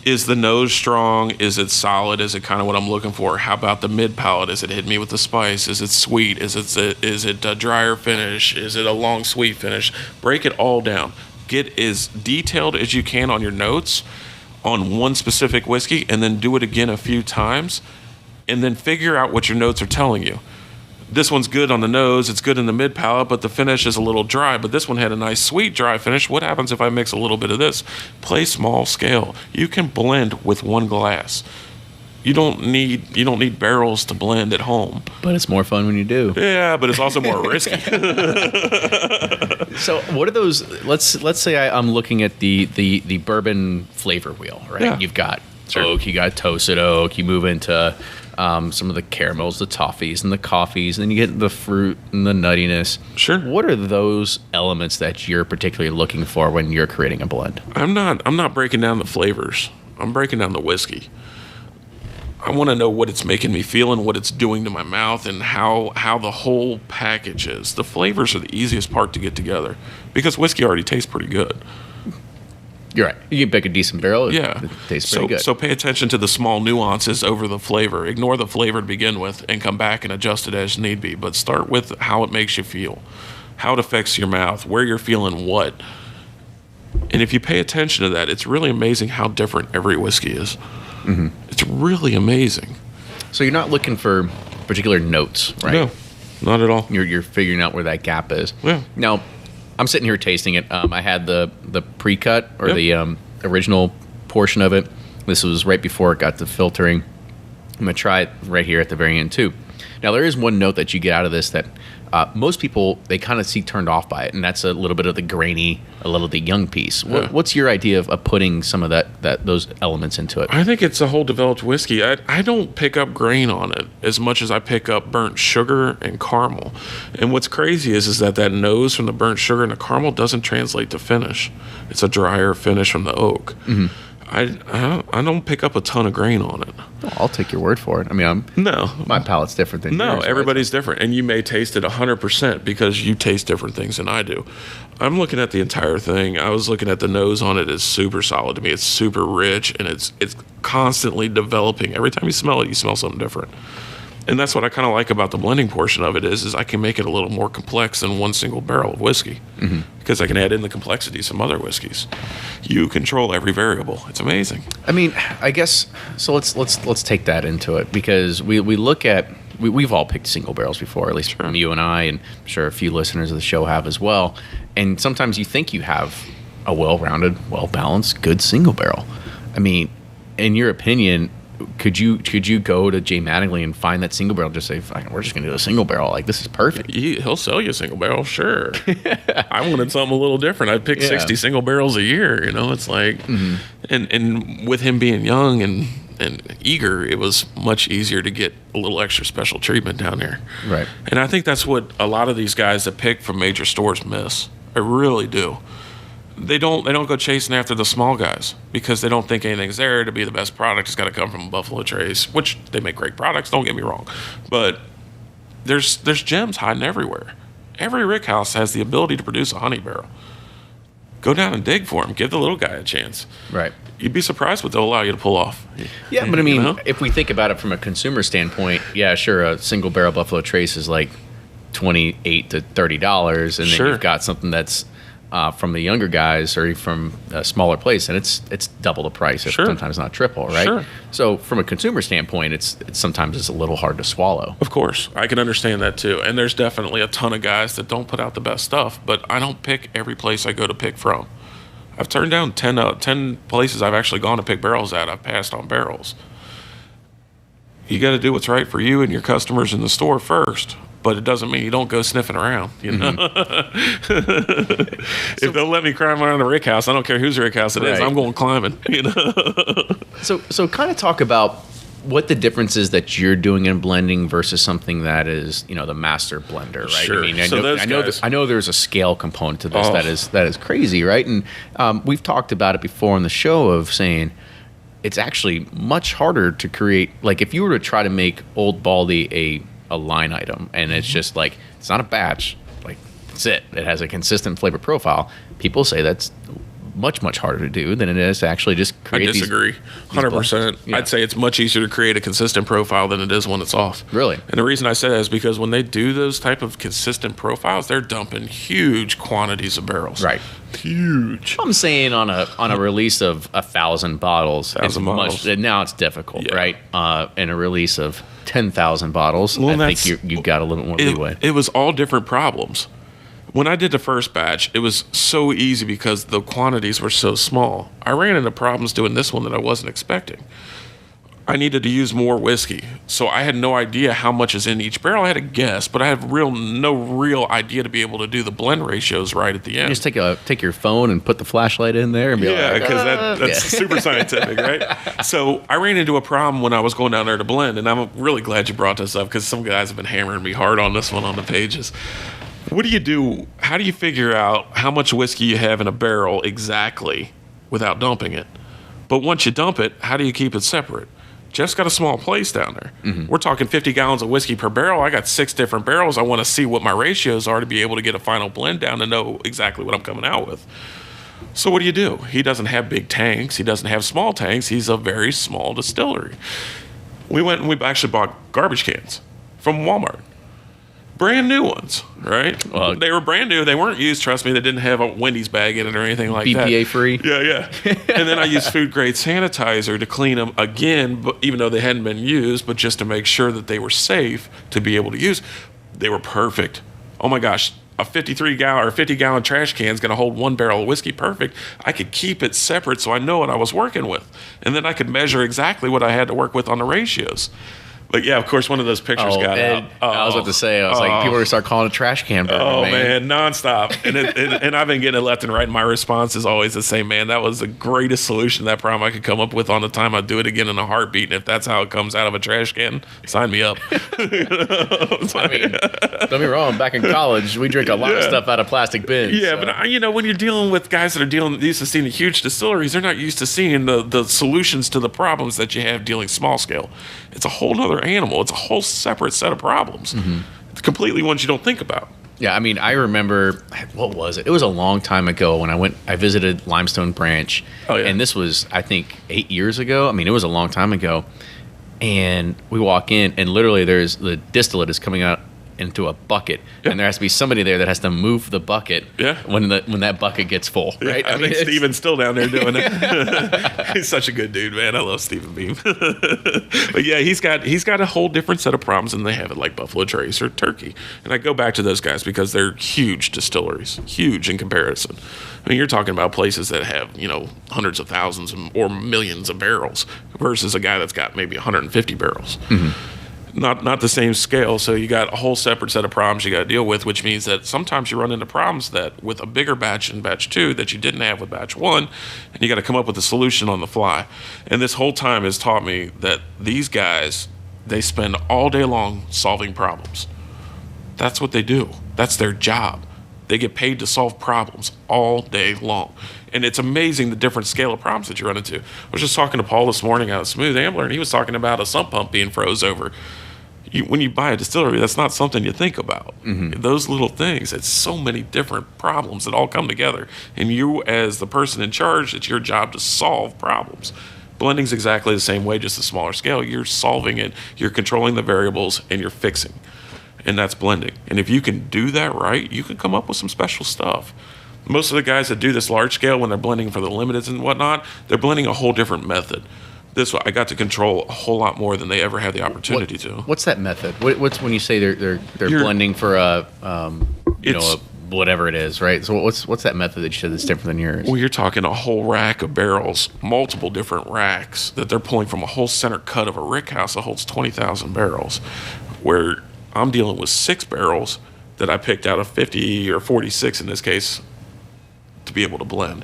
Is the nose strong? Is it solid? Is it kind of what I'm looking for? How about the mid palate? Is it hitting me with the spice? Is it sweet? Is it a drier finish? Is it a long sweet finish? Break it all down. Get as detailed as you can on your notes on one specific whiskey, and then do it again a few times, and then figure out what your notes are telling you. This one's good on the nose, it's good in the mid palate, but the finish is a little dry. But this one had a nice sweet dry finish. What happens if I mix a little bit of this? Play small scale. You can blend with one glass. You don't need barrels to blend at home. But it's more fun when you do. Yeah, but it's also more risky. So what are those? Let's say I'm looking at the bourbon flavor wheel, right? Yeah. You've got oak, you got toasted oak. You move into some of the caramels, the toffees, and the coffees, and then you get the fruit and the nuttiness. Sure. What are those elements that you're particularly looking for when you're creating a blend? I'm not breaking down the flavors. I'm breaking down the whiskey. I want to know what it's making me feel and what it's doing to my mouth, and how the whole package is. The flavors are the easiest part to get together, because whiskey already tastes pretty good. You're right. You can pick a decent barrel. Yeah. It tastes pretty good. So pay attention to the small nuances over the flavor. Ignore the flavor to begin with and come back and adjust it as need be. But start with how it makes you feel, how it affects your mouth, where you're feeling what. And if you pay attention to that, it's really amazing how different every whiskey is. Mm-hmm. It's really amazing. So you're not looking for particular notes, right? No, not at all. You're figuring out where that gap is. Yeah. Now, I'm sitting here tasting it. I had the pre-cut or Yep. the original portion of it. This was right before it got to filtering. I'm going to try it right here at the very end too. Now, there is one note that you get out of this that most people, they kind of see turned off by it, and that's a little bit of the grainy, a little of the young piece. Yeah. What's your idea of putting some of those elements into it? I think it's a whole developed whiskey. I don't pick up grain on it as much as I pick up burnt sugar and caramel. And what's crazy is that nose from the burnt sugar and the caramel doesn't translate to finish. It's a drier finish from the oak. Mm-hmm. I don't pick up a ton of grain on it. Well, I'll take your word for it. I mean, my palate's different than yours. No, right? everybody's different, and you may taste it 100% because you taste different things than I do. I'm looking at the entire thing. I was looking at the nose on it. It's super solid to me. It's super rich, and it's constantly developing. Every time you smell it, you smell something different. And that's what I kind of like about the blending portion of it is I can make it a little more complex than one single barrel of whiskey, mm-hmm. because I can add in the complexity of some other whiskeys. You control every variable. It's amazing. I mean, I guess so. Let's take that into it, because we look at we've all picked single barrels before, at least Sure. you and I, and I'm sure a few listeners of the show have as well. And sometimes you think you have a well-rounded, well-balanced, good single barrel. I mean, in your opinion, could you go to Jay Mattingly and find that single barrel and just say, we're just going to do a single barrel? Like, this is perfect. He'll sell you a single barrel, sure. I wanted something a little different. I'd pick 60 single barrels a year. It's like, mm-hmm. and with him being young and eager, it was much easier to get a little extra special treatment down there. Right. And I think that's what a lot of these guys that pick from major stores miss. I really do. They don't go chasing after the small guys because they don't think anything's there to be the best product. It's got to come from Buffalo Trace, which they make great products, don't get me wrong. But there's gems hiding everywhere. Every rick house has the ability to produce a honey barrel. Go down and dig for them. Give the little guy a chance. Right. You'd be surprised what they'll allow you to pull off. Yeah, but I mean, if we think about it from a consumer standpoint, yeah, sure, a single barrel Buffalo Trace is like $28 to $30, and then Sure. you've got something that's from the younger guys or from a smaller place, and it's double the price, if Sure. sometimes not triple, right? Sure. So from a consumer standpoint, it's sometimes a little hard to swallow. Of course, I can understand that too. And there's definitely a ton of guys that don't put out the best stuff, but I don't pick every place I go to pick from. I've turned down 10 places I've actually gone to pick barrels at. I've passed on barrels. You got to do what's right for you and your customers in the store first, but it doesn't mean you don't go sniffing around, you know? Mm-hmm. If they'll let me climb around the rick house, I don't care whose rick house it is. Right. I'm going climbing, you know? So kind of talk about what the difference is that you're doing in blending versus something that is, the master blender, right? Sure. I mean, So those I know, guys- I know there's a scale component to this that is crazy, right? And we've talked about it before on the show of saying it's actually much harder to create. Like if you were to try to make Old Baldy a line item, and it's just like it's not a batch, like that's it. It has a consistent flavor profile. People say that's much harder to do than it is to actually just create. I disagree, 100%. Yeah. I'd say it's much easier to create a consistent profile than it is when it's off. Really? And the reason I say that is because when they do those type of consistent profiles, they're dumping huge quantities of barrels. Right. Huge. I'm saying on a release of 1,000 bottles, 1,000 bottles. now it's difficult, Yeah. right? In a release of 10,000 bottles, Well, I think you've got a little more leeway. It was all different problems. When I did the first batch, it was so easy because the quantities were so small. I ran into problems doing this one that I wasn't expecting. I needed to use more whiskey, so I had no idea how much is in each barrel. I had a guess, but I had no real idea to be able to do the blend ratios right at the end. Just take your phone and put the flashlight in there and be Yeah, like, because that's super scientific, right? So I ran into a problem when I was going down there to blend, and I'm really glad you brought this up because some guys have been hammering me hard on this one on the pages. What do you do? How do you figure out how much whiskey you have in a barrel exactly without dumping it? But once you dump it, how do you keep it separate? Jeff's got a small place down there. Mm-hmm. We're talking 50 gallons of whiskey per barrel. I got 6 different barrels. I want to see what my ratios are to be able to get a final blend down and know exactly what I'm coming out with. So what do? He doesn't have big tanks. He doesn't have small tanks. He's a very small distillery. We went and we actually bought garbage cans from Walmart. Brand new ones, right? Well, they were brand new. They weren't used, trust me. They didn't have a Wendy's bag in it or anything like that. BPA free? Yeah. And then I used food grade sanitizer to clean them again, but even though they hadn't been used, but just to make sure that they were safe to be able to use. They were perfect. Oh my gosh, a 53-gallon or 50-gallon trash can is going to hold 1 barrel of whiskey perfect. I could keep it separate so I know what I was working with. And then I could measure exactly what I had to work with on the ratios. But yeah, of course, one of those pictures got Ed, out. I was about to say, I was like, people are going to start calling it a trash can burger, Oh man, nonstop, and I've been getting it left and right. And my response is always the same, man. That was the greatest solution to that problem I could come up with on the time. I'd do it again in a heartbeat. And if that's how it comes out of a trash can, sign me up. I mean, don't get me wrong. Back in college, we drink a lot of stuff out of plastic bins. Yeah, so. but when you're dealing with guys that are used to seeing the huge distilleries, they're not used to seeing the solutions to the problems that you have dealing small scale. It's a whole other animal. It's a whole separate set of problems. Mm-hmm. It's completely ones you don't think about. Yeah, I mean, I remember, what was it? It was a long time ago when I visited Limestone Branch. Oh, yeah. And this was, I think, 8 years ago. I mean, it was a long time ago. And we walk in, and literally the distillate is coming out into a bucket, and there has to be somebody there that has to move the bucket when that bucket gets full, right? Yeah, I think Steven's still down there doing it. He's such a good dude, man. I love Steven Beam. But yeah, he's got a whole different set of problems than they have at like Buffalo Trace or Turkey. And I go back to those guys because they're huge distilleries, huge in comparison. I mean, you're talking about places that have, hundreds of thousands or millions of barrels versus a guy that's got maybe 150 barrels. Mm-hmm. Not the same scale, so you got a whole separate set of problems you got to deal with, which means that sometimes you run into problems that with a bigger batch in batch 2 that you didn't have with batch 1, and you got to come up with a solution on the fly. And this whole time has taught me that these guys, they spend all day long solving problems. That's what they do. That's their job. They get paid to solve problems all day long. And it's amazing the different scale of problems that you run into. I was just talking to Paul this morning out of Smooth Ambler, and he was talking about a sump pump being froze over. When you buy a distillery, that's not something you think about. Mm-hmm. Those little things, it's so many different problems that all come together. And you, as the person in charge, it's your job to solve problems. Blending's exactly the same way, just a smaller scale. You're solving it, you're controlling the variables, and you're fixing. And that's blending. And if you can do that right, you can come up with some special stuff. Most of the guys that do this large scale, when they're blending for the limiteds and whatnot, they're blending a whole different method. This one, I got to control a whole lot more than they ever had the opportunity to. What's that method? What's when you say they're blending for a whatever it is, right? So what's that method that you said that's different than yours? Well, you're talking a whole rack of barrels, multiple different racks that they're pulling from a whole center cut of a rick house that holds 20,000 barrels, where I'm dealing with 6 barrels that I picked out of 50 or 46 in this case to be able to blend.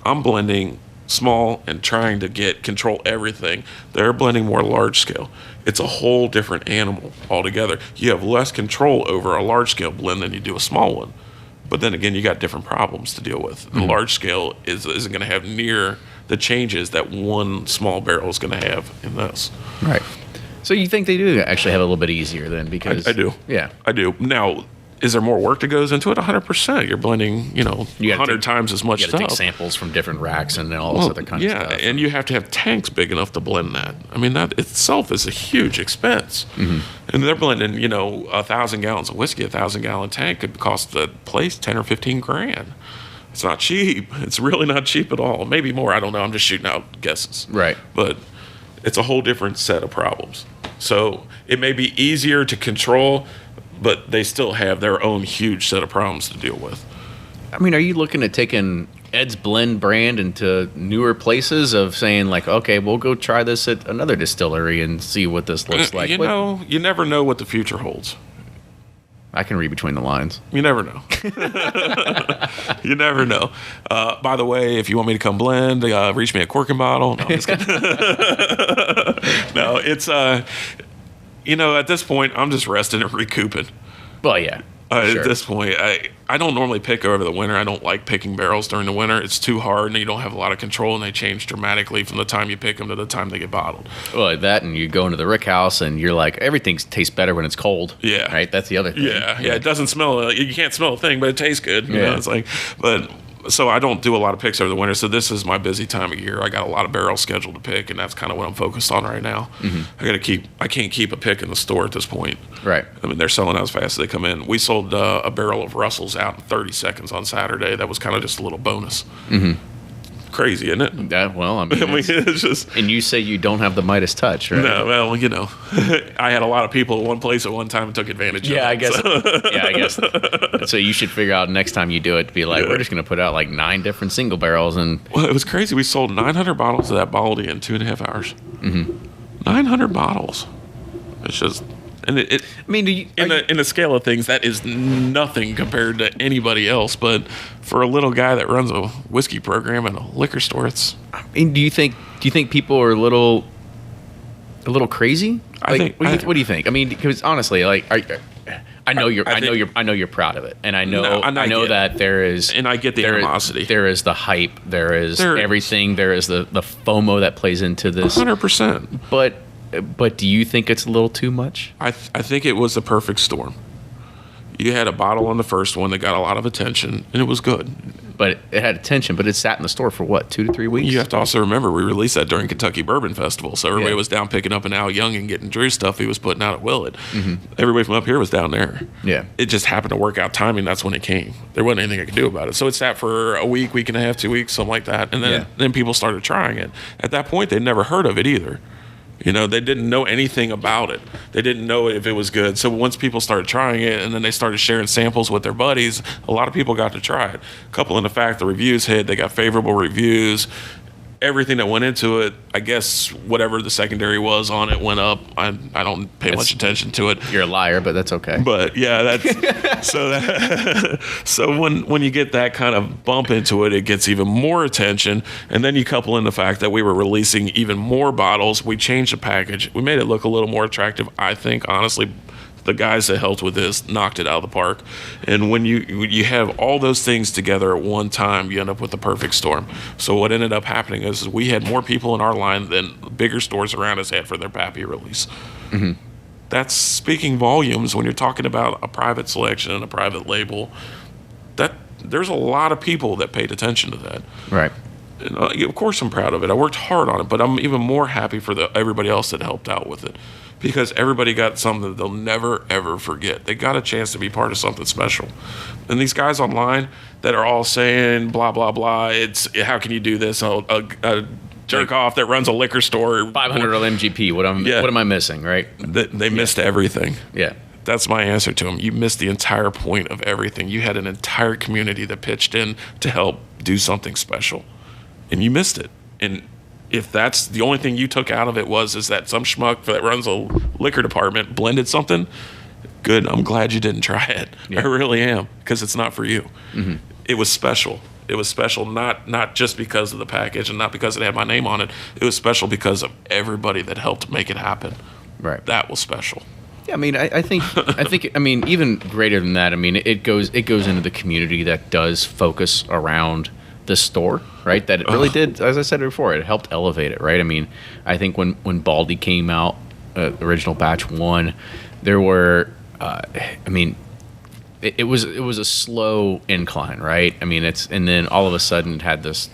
I'm blending small and trying to control everything. They're blending more large scale. It's a whole different animal altogether. You have less control over a large scale blend than you do a small one. But then again, you got different problems to deal with. The large scale isn't going to have near the changes that one small barrel is going to have in this. Right. So you think they do actually have a little bit easier then? Because I do. Yeah. I do. Now, is there more work that goes into it? 100%. You're blending, 100 times as much You got to stuff. take samples from different racks and then all this other kind of stuff. Yeah, and you have to have tanks big enough to blend that. I mean, that itself is a huge expense. And they're blending, 1,000 gallons of whiskey. A 1,000-gallon tank could cost the place 10 or 15 grand. It's not cheap. It's really not cheap at all. Maybe more. I don't know. I'm just shooting out guesses. Right. But it's a whole different set of problems. So it may be easier to control, but they still have their own huge set of problems to deal with. I mean, are you looking at taking Ed's Blend brand into newer places of saying like, okay, we'll go try this at another distillery and see what this looks like? You never know what the future holds. I can read between the lines. You never know. You never know. By the way, if you want me to come blend, reach me at Cork and Bottle. No, I'm just kidding. No, it's, at this point, I'm just resting and recouping. Well, yeah. Sure. At this point, I don't normally pick over the winter. I don't like picking barrels during the winter. It's too hard, and you don't have a lot of control, and they change dramatically from the time you pick them to the time they get bottled. Well, that, and you go into the rick house, and you're like, everything tastes better when it's cold. Yeah. Right? That's the other thing. Yeah. It doesn't smell. You can't smell a thing, but it tastes good. Yeah. It's like, but. So I don't do a lot of picks over the winter. So this is my busy time of year. I got a lot of barrels scheduled to pick, and that's kind of what I'm focused on right now. I can't keep a pick in the store at this point. Right. I mean, they're selling out as fast as they come in. We sold a barrel of Russells out in 30 seconds on Saturday. That was kind of just a little bonus. Crazy, isn't it? That, well, I mean, it's just. And you say you don't have the Midas touch, right? No, well, I had a lot of people at one place at one time and took advantage of it. I guess. So. Yeah, I guess. So you should figure out next time you do it to be like, we're just going to put out like 9 different single barrels. And well, it was crazy. We sold 900 bottles of that Baldy in 2.5 hours. 900 bottles. It's just. And I mean, in the scale of things, that is nothing compared to anybody else. But for a little guy that runs a whiskey program in a liquor store, it's. I mean, do you think people are a little crazy? Like, what do you think? I mean, because honestly, like, I know you're proud of it, and I know that there is, and I get the animosity. There is the hype. There is everything. There is the FOMO that plays into this. 100%. But do you think it's a little too much? I think it was the perfect storm. You had a bottle on the first one that got a lot of attention, and it was good. But it had attention, but it sat in the store for what, 2 to 3 weeks? You have to also remember we released that during Kentucky Bourbon Festival, so everybody was down picking up an Al Young and getting Drew stuff he was putting out at Willett. Everybody from up here was down there. Yeah. It just happened to work out timing. That's when it came. There wasn't anything I could do about it. So it sat for a week and a half, 2 weeks, something like that. And then people started trying it. At that point, they'd never heard of it either. They didn't know anything about it. They didn't know if it was good. So once people started trying it and then they started sharing samples with their buddies, a lot of people got to try it. Couple in the fact the reviews hit, they got favorable reviews. Everything that went into it, I guess whatever the secondary was on it went up. I don't pay much attention to it. You're a liar, but that's okay. But yeah, that's so when you get that kind of bump into it, it gets even more attention. And then you couple in the fact that we were releasing even more bottles. We changed the package. We made it look a little more attractive. I think honestly, the guys that helped with this knocked it out of the park. And when you have all those things together at one time, you end up with the perfect storm. So what ended up happening is we had more people in our line than bigger stores around us had for their Pappy release. That's speaking volumes when you're talking about a private selection and a private label. That there's a lot of people that paid attention to that. Right. And, of course I'm proud of it. I worked hard on it, but I'm even more happy for everybody else that helped out with it. Because everybody got something that they'll never, ever forget. They got a chance to be part of something special. And these guys online that are all saying, blah, blah, blah, how can you do this? A jerk off that runs a liquor store. 500 MGP, what am I missing, right? They missed everything. Yeah. That's my answer to them. You missed the entire point of everything. You had an entire community that pitched in to help do something special. And you missed it. And if that's the only thing you took out of it is that some schmuck that runs a liquor department blended something, good. I'm glad you didn't try it. Yeah. I really am, because it's not for you. It was special. It was special not just because of the package and not because it had my name on it. It was special because of everybody that helped make it happen. Right. That was special. Yeah, I mean, I think, I mean, even greater than that. I mean, it goes into the community that does focus around the store, right? That it really did, as I said before, it helped elevate it, right? I mean, I think when Baldy came out, original batch 1, there were, I mean, it was a slow incline, right? I mean, and then all of a sudden it had this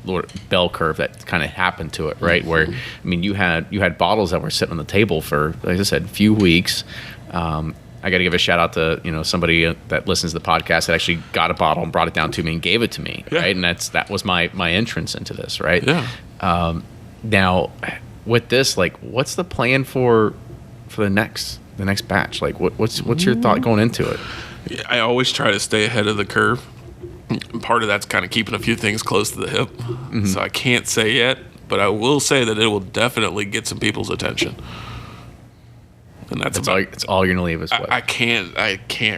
little bell curve that kind of happened to it, right? Where, I mean, you had bottles that were sitting on the table for, like I said, a few weeks. I got to give a shout out to somebody that listens to the podcast that actually got a bottle and brought it down to me and gave it to me, right? And that was my entrance into this, right? Yeah. Now, with this, like, what's the plan for the next batch? Like, what's your thought going into it? I always try to stay ahead of the curve. Part of that's kind of keeping a few things close to the hip. Mm-hmm. So I can't say yet, but I will say that it will definitely get some people's attention. And it's all you're gonna leave us with. I can't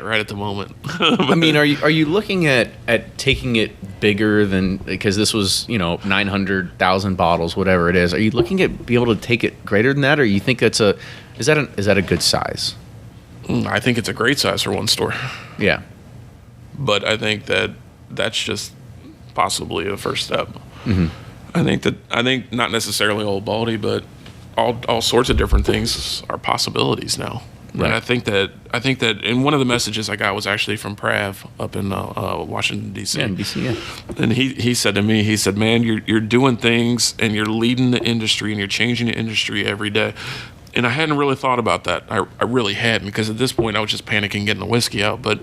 right at the moment. I mean, are you looking at taking it bigger than, because this was 900,000 bottles, whatever it is? Are you looking at be able to take it greater than that, or you think is that a good size? I think it's a great size for one store. Yeah, but I think that's just possibly a first step. Mm-hmm. I think not necessarily Old Baldy, but all sorts of different things are possibilities now. Right. And I think that, and one of the messages I got was actually from Prav up in Washington D.C. Yeah, in D.C. Yeah. And he said to me, he said, "Man, you're doing things and you're leading the industry and you're changing the industry every day." And I hadn't really thought about that. I really hadn't, because at this point I was just panicking getting the whiskey out. But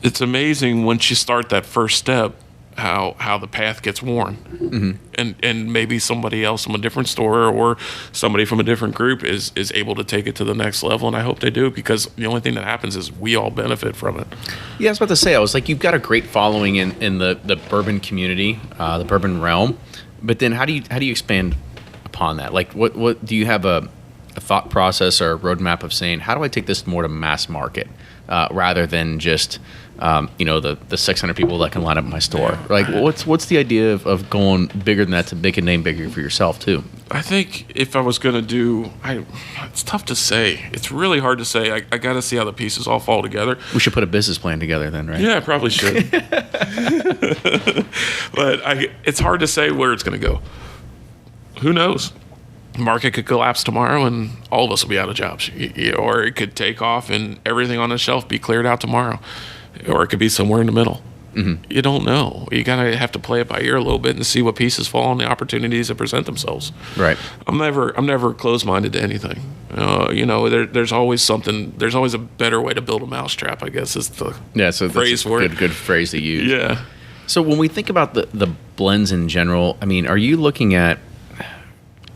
it's amazing once you start that first step, how the path gets worn. Mm-hmm. And maybe somebody else from a different store or somebody from a different group is able to take it to the next level, and I hope they do, because the only thing that happens is we all benefit from it. Yeah, I was about to say, I was like, you've got a great following in the bourbon community, the bourbon realm, but then how do you expand upon that? Like, what do you have a thought process or a roadmap of saying, how do I take this more to mass market, rather than just the 600 people that can line up my store? Like, what's the idea of going bigger than that to make a name bigger for yourself too? I think if I was going to it's tough to say. It's really hard to say. I got to see how the pieces all fall together. We should put a business plan together then, right? Yeah, I probably should. But it's hard to say where it's going to go. Who knows? The market could collapse tomorrow and all of us will be out of jobs. Or it could take off and everything on the shelf be cleared out tomorrow. Or it could be somewhere in the middle. Mm-hmm. You don't know. You gotta have to play it by ear a little bit and see what pieces fall on the opportunities that present themselves. Right. I'm never closed-minded to anything. There's always something. There's always a better way to build a mousetrap, I guess is the phrase for it. Good phrase to use. Yeah. So when we think about the blends in general, I mean, are you looking at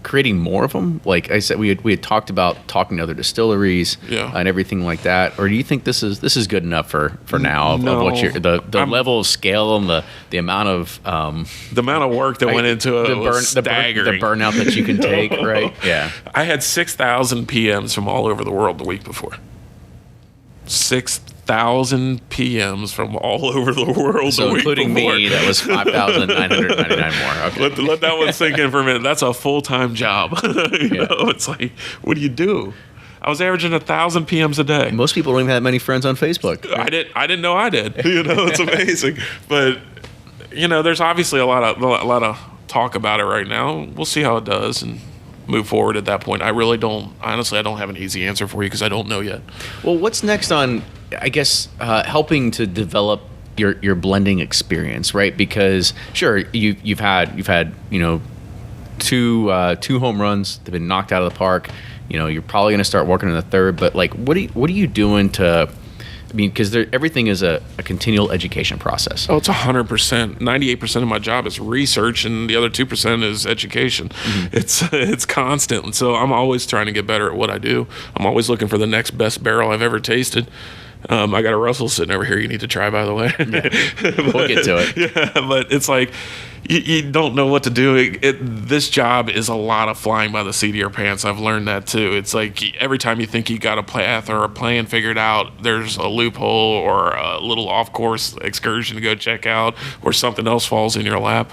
creating more of them? Like I said, we had talked about talking to other distilleries, and everything like that. Or do you think this is good enough for now of what the level of scale and the amount of work that went into it was staggering. The burnout that you can take, right? Yeah. I had 6,000 PMs from all over the world the week before. 6,000 PMs from all over the world. So including me, that was 5,999 more. Okay. Let that one sink in for a minute. That's a full-time job. It's like, what do you do? I was averaging 1,000 PMs a day. Most people don't even have that many friends on Facebook. Right? I didn't know I did. It's amazing. But there's obviously a lot of talk about it right now. We'll see how it does and move forward at that point. I really don't. Honestly, I don't have an easy answer for you because I don't know yet. Well, what's next on, I guess, helping to develop your blending experience, right? Because sure, you've had two home runs. They've been knocked out of the park. You're probably going to start working on the third. But like, what are you doing to? I mean, because everything is a continual education process. Oh, it's 100%. 98% of my job is research, and the other 2% is education. Mm-hmm. It's constant, and so I'm always trying to get better at what I do. I'm always looking for the next best barrel I've ever tasted. I got a Russell sitting over here you need to try, by the way. Yeah. We'll get to it. Yeah, but it's like, you don't know what to do. This job is a lot of flying by the seat of your pants. I've learned that too. It's like every time you think you got a path or a plan figured out, there's a loophole or a little off-course excursion to go check out, or something else falls in your lap.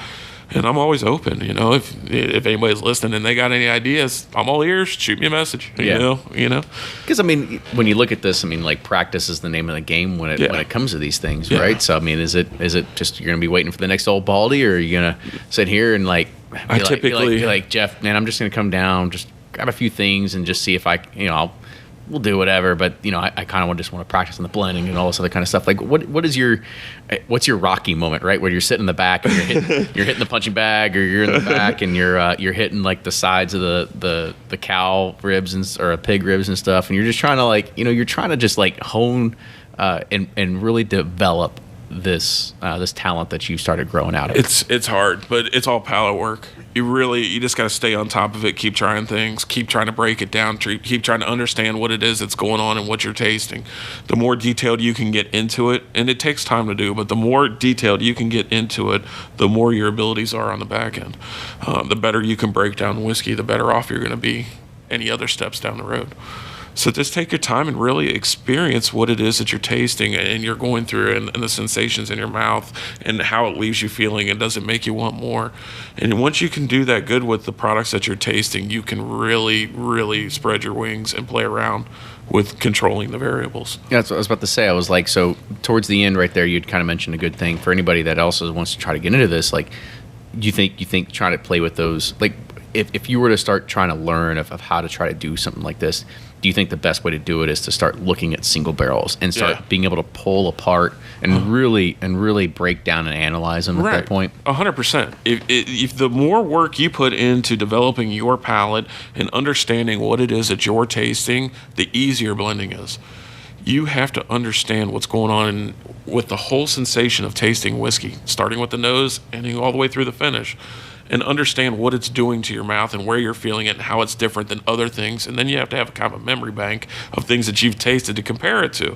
And I'm always open, if anybody's listening and they got any ideas, I'm all ears. Shoot me a message, you know. Because, when you look at this, like practice is the name of the game when it comes to these things, right? So, is it just you're going to be waiting for the next Old Baldy, or are you going to sit here and be like, Jeff, man, I'm just going to come down, just grab a few things and just see if we'll do whatever, but I kind of just want to practice on the blending and all this other kind of stuff. Like, what's your Rocky moment, right? Where you're sitting in the back and you're hitting the punching bag, or you're in the back and you're hitting like the sides of the cow ribs or pig ribs and stuff, and you're just trying to you're trying to just hone and really develop this talent that you started growing out of. It's hard, but it's all palate work. You just got to stay on top of it, keep trying things, keep trying to break it down, keep trying to understand what it is that's going on and what you're tasting. The more detailed you can get into it, and it takes time to do, but the more detailed you can get into it, the more your abilities are on the back end. The better you can break down whiskey, the better off you're going to be any other steps down the road. So just take your time and really experience what it is that you're tasting and you're going through, and the sensations in your mouth and how it leaves you feeling, and does it make you want more. And once you can do that good with the products that you're tasting, you can really, really spread your wings and play around with controlling the variables. Yeah, that's what I was about to say. I was like, so towards the end right there, you'd kind of mentioned a good thing for anybody that also wants to try to get into this. Like, you think trying to play with those, like if you were to start trying to learn of how to try to do something like this, do you think the best way to do it is to start looking at single barrels and start being able to pull apart and really break down and analyze them at that point? 100%. If the more work you put into developing your palate and understanding what it is that you're tasting, the easier blending is. You have to understand what's going on with the whole sensation of tasting whiskey, starting with the nose, ending all the way through the finish, and understand what it's doing to your mouth and where you're feeling it and how it's different than other things. And then you have to have a kind of a memory bank of things that you've tasted to compare it to.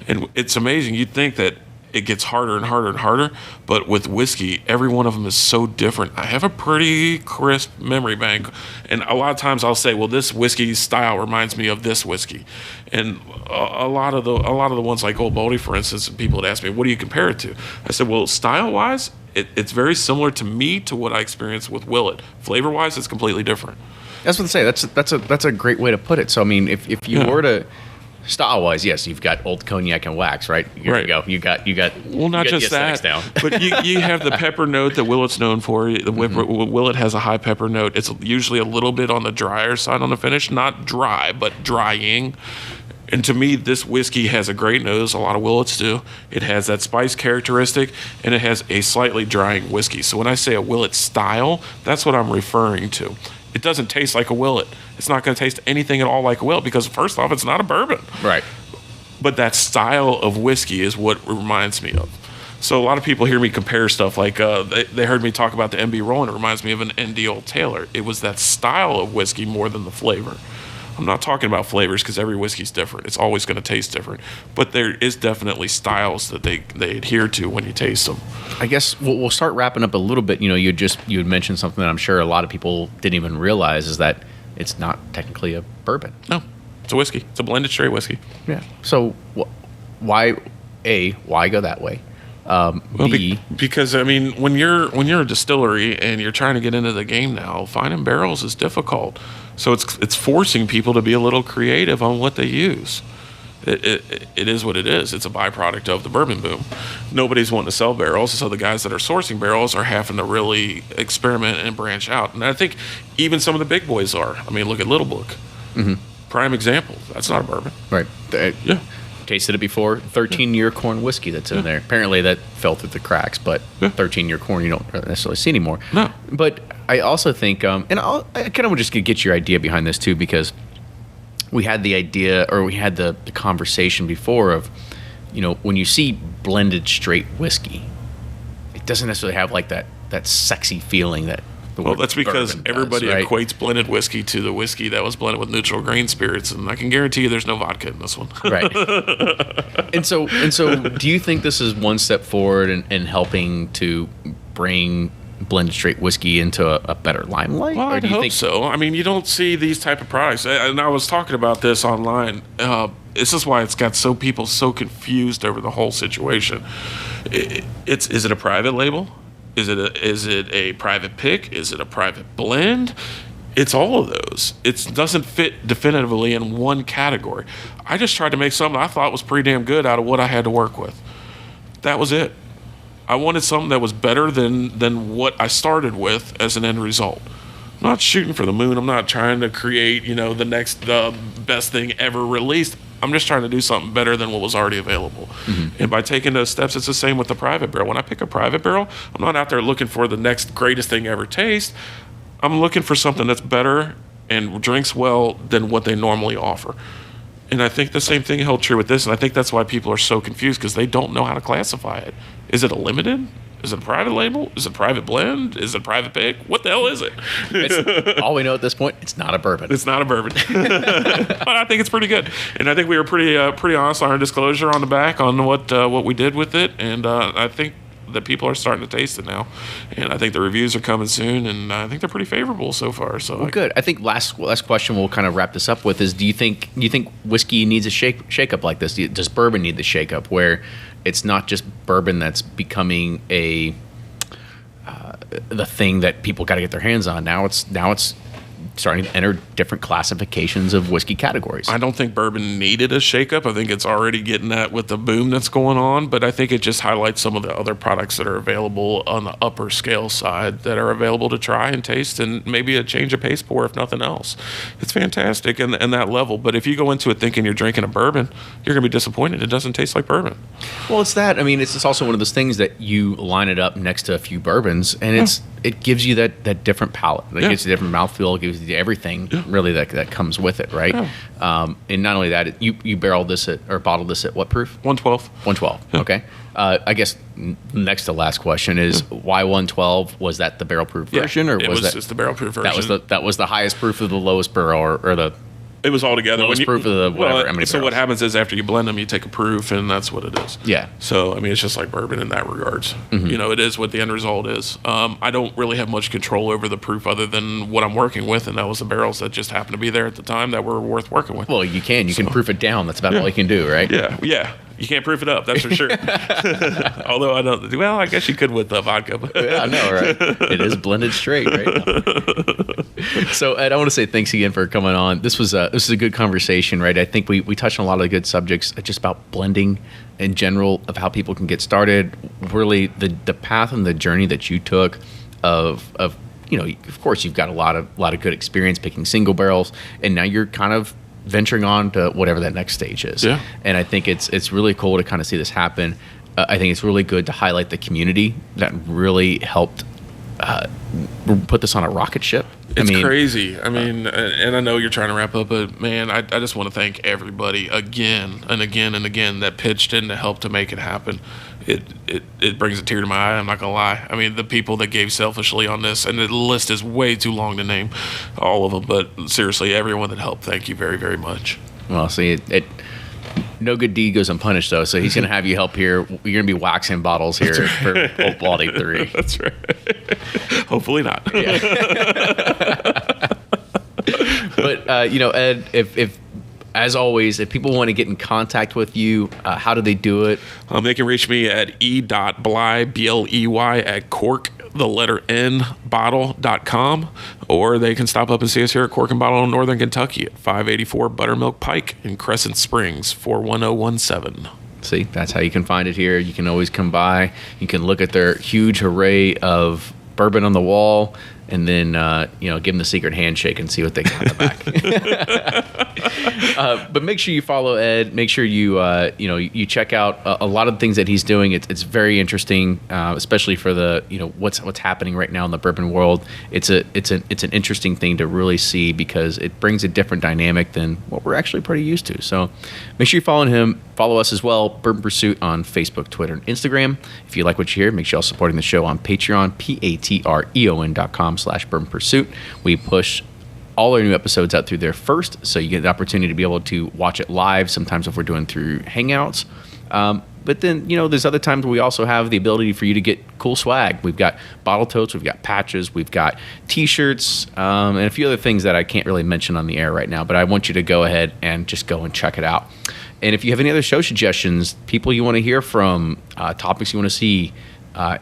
And it's amazing. You'd think that it gets harder and harder and harder, but with whiskey, every one of them is so different. I have a pretty crisp memory bank, and a lot of times I'll say, well, this whiskey style reminds me of this whiskey. And a lot of the ones like Old Baldy, for instance, people would ask me, what do you compare it to? I said, well, style-wise, it's very similar to me to what I experienced with Willet. Flavor-wise, it's completely different. That's what I say. That's a great way to put it. So, I mean, if you were to... Style-wise, yes, you've got old cognac and wax, right? Here you go. You got. Well, not just that, but you have the pepper note that Willet's known for. Willet has a high pepper note. It's usually a little bit on the drier side on the finish, not dry, but drying. And to me, this whiskey has a great nose. A lot of Willets do. It has that spice characteristic, and it has a slightly drying whiskey. So when I say a Willet style, that's what I'm referring to. It doesn't taste like a Willet. It's not going to taste anything at all like a Willet because, first off, it's not a bourbon. Right. But that style of whiskey is what it reminds me of. So a lot of people hear me compare stuff like they heard me talk about the MB Roland. It reminds me of an ND Old Taylor. It was that style of whiskey more than the flavor. I'm not talking about flavors because every whiskey's different. It's always going to taste different. But there is definitely styles that they adhere to when you taste them. I guess we'll start wrapping up a little bit. You had mentioned something that I'm sure a lot of people didn't even realize is that it's not technically a bourbon. No, it's a whiskey. It's a blended straight whiskey. Yeah. So why go that way? B, because I mean, when you're a distillery and you're trying to get into the game now, finding barrels is difficult. So it's forcing people to be a little creative on what they use. It is what it is. It's a byproduct of the bourbon boom. Nobody's wanting to sell barrels, so the guys that are sourcing barrels are having to really experiment and branch out. And I think even some of the big boys are. I mean, look at Little Book. Mm-hmm. Prime example. That's not a bourbon. Right. Yeah. Tasted it before. 13-year corn whiskey that's in there. Apparently that fell through the cracks, but 13-year corn you don't necessarily see anymore. No. But I also think, I kind of just get your idea behind this too, because we had the idea, or we had the conversation before of, when you see blended straight whiskey, it doesn't necessarily have like that sexy feeling that. Well, that's because everybody equates blended whiskey to the whiskey that was blended with neutral grain spirits, and I can guarantee you there's no vodka in this one. Right. And so, do you think this is one step forward in helping to bring blended straight whiskey into a better limelight? Well, Or I do you hope think so. I mean, you don't see these type of products, and I was talking about this online. This is why it's got people so confused over the whole situation. Is it a private label? Is it a private pick? Is it a private blend? It's all of those. It doesn't fit definitively in one category. I just tried to make something I thought was pretty damn good out of what I had to work with. That was it. I wanted something that was better than what I started with as an end result. I'm not shooting for the moon. I'm not trying to create, the next best thing ever released. I'm just trying to do something better than what was already available. Mm-hmm. And by taking those steps, it's the same with the private barrel. When I pick a private barrel, I'm not out there looking for the next greatest thing ever taste. I'm looking for something that's better and drinks well than what they normally offer. And I think the same thing held true with this, and I think that's why people are so confused, because they don't know how to classify it. Is it a limited? Is it a private label? Is it a private blend? Is it a private pick? What the hell is it? All we know at this point, it's not a bourbon. It's not a bourbon. But I think it's pretty good. And I think we were pretty honest on our disclosure on the back on what we did with it. And I think that people are starting to taste it now. And I think the reviews are coming soon, and I think they're pretty favorable so far. So well, good. I think last question we'll kind of wrap this up with is, do you think whiskey needs a shake up like this? Does bourbon need the shake up where it's not just bourbon that's becoming the thing that people got to get their hands on? Now it's starting to enter different classifications of whiskey categories. I don't think bourbon needed a shakeup. I think it's already getting that with the boom that's going on, but I think it just highlights some of the other products that are available on the upper scale side that are available to try and taste, and maybe a change of pace pour if nothing else. It's fantastic in that level, but if you go into it thinking you're drinking a bourbon, you're going to be disappointed. It doesn't taste like bourbon. Well, it's that. I mean, it's also one of those things that you line it up next to a few bourbons, and it gives you that different palate. It gives you a different mouthfeel. It gives you everything really that comes with it, right? Yeah. And not only that, you barreled this or bottled this at what proof? 112. 112. Yeah. Okay. I guess next to last question is why 112? Was that the barrel proof version, or was that just the barrel proof version? That was the highest proof of the lowest barrel, or the It was all together. lowest proof of the whatever. Well, so what happens is after you blend them, you take a proof, and that's what it is. Yeah. So I mean, it's just like bourbon in that regards. Mm-hmm. It is what the end result is. I don't really have much control over the proof other than what I'm working with, and that was the barrels that just happened to be there at the time that were worth working with. Well, you can proof it down. That's about all you can do, right? Yeah. You can't proof it up, that's for sure. Although I don't. Well, I guess you could with vodka. Yeah, I know, right? It is blended straight, right? So, Ed, I want to say thanks again for coming on. This was a good conversation, right? I think we touched on a lot of good subjects, just about blending in general, of how people can get started. Really, the path and the journey that you took of course, you've got a lot of good experience picking single barrels, and now you're kind of venturing on to whatever that next stage is. Yeah. And I think it's really cool to kind of see this happen. I think it's really good to highlight the community that really helped put this on a rocket ship. It's crazy. I mean, and I know you're trying to wrap up, but man, I just want to thank everybody again and again and again that pitched in to help to make it happen. It brings a tear to my eye, I'm not gonna lie. I mean, the people that gave selfishly on this, and the list is way too long to name all of them, but seriously, everyone that helped, thank you very, very much. Well, see, no good deed goes unpunished, though, so he's going to have you help here. You're going to be waxing bottles here for Old Baldy 3. That's right. Hopefully not. Yeah. But, Ed, if as always, if people want to get in contact with you, how do they do it? They can reach me at e.bley, B-L-E-Y, at cork, the letter N, bottle.com, or they can stop up and see us here at Cork and Bottle in Northern Kentucky at 584 Buttermilk Pike in Crescent Springs, 41017. See, that's how you can find it here. You can always come by. You can look at their huge array of bourbon on the wall, and then give them the secret handshake and see what they got in the back. But make sure you follow Ed. Make sure you check out a lot of the things that he's doing. It's very interesting, especially for the what's happening right now in the bourbon world. It's an interesting thing to really see, because it brings a different dynamic than what we're actually pretty used to. So make sure you follow him. Follow us as well, Bourbon Pursuit, on Facebook, Twitter, and Instagram. If you like what you hear, make sure you're supporting the show on Patreon, patreon.com/Bourbon Pursuit. We push all our new episodes out through there first, so you get the opportunity to be able to watch it live, sometimes if we're doing through Hangouts. But then, there's other times where we also have the ability for you to get cool swag. We've got bottle totes, we've got patches, we've got T-shirts, and a few other things that I can't really mention on the air right now. But I want you to go ahead and just go and check it out. And if you have any other show suggestions, people you want to hear from, topics you want to see,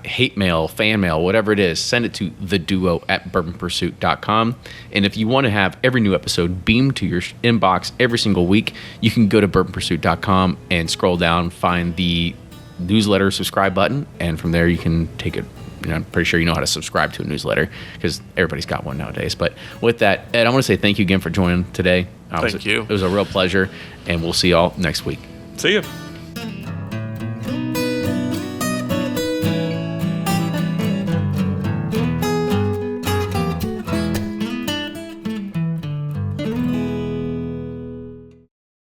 hate mail, fan mail, whatever it is, send it to theduo@bourbonpursuit.com. And if you want to have every new episode beamed to your inbox every single week, you can go to bourbonpursuit.com and scroll down, find the newsletter subscribe button, and from there you can take it. I'm pretty sure you know how to subscribe to a newsletter because everybody's got one nowadays. But with that, Ed, I want to say thank you again for joining today. Thank you. It was a real pleasure, and we'll see y'all next week. See you.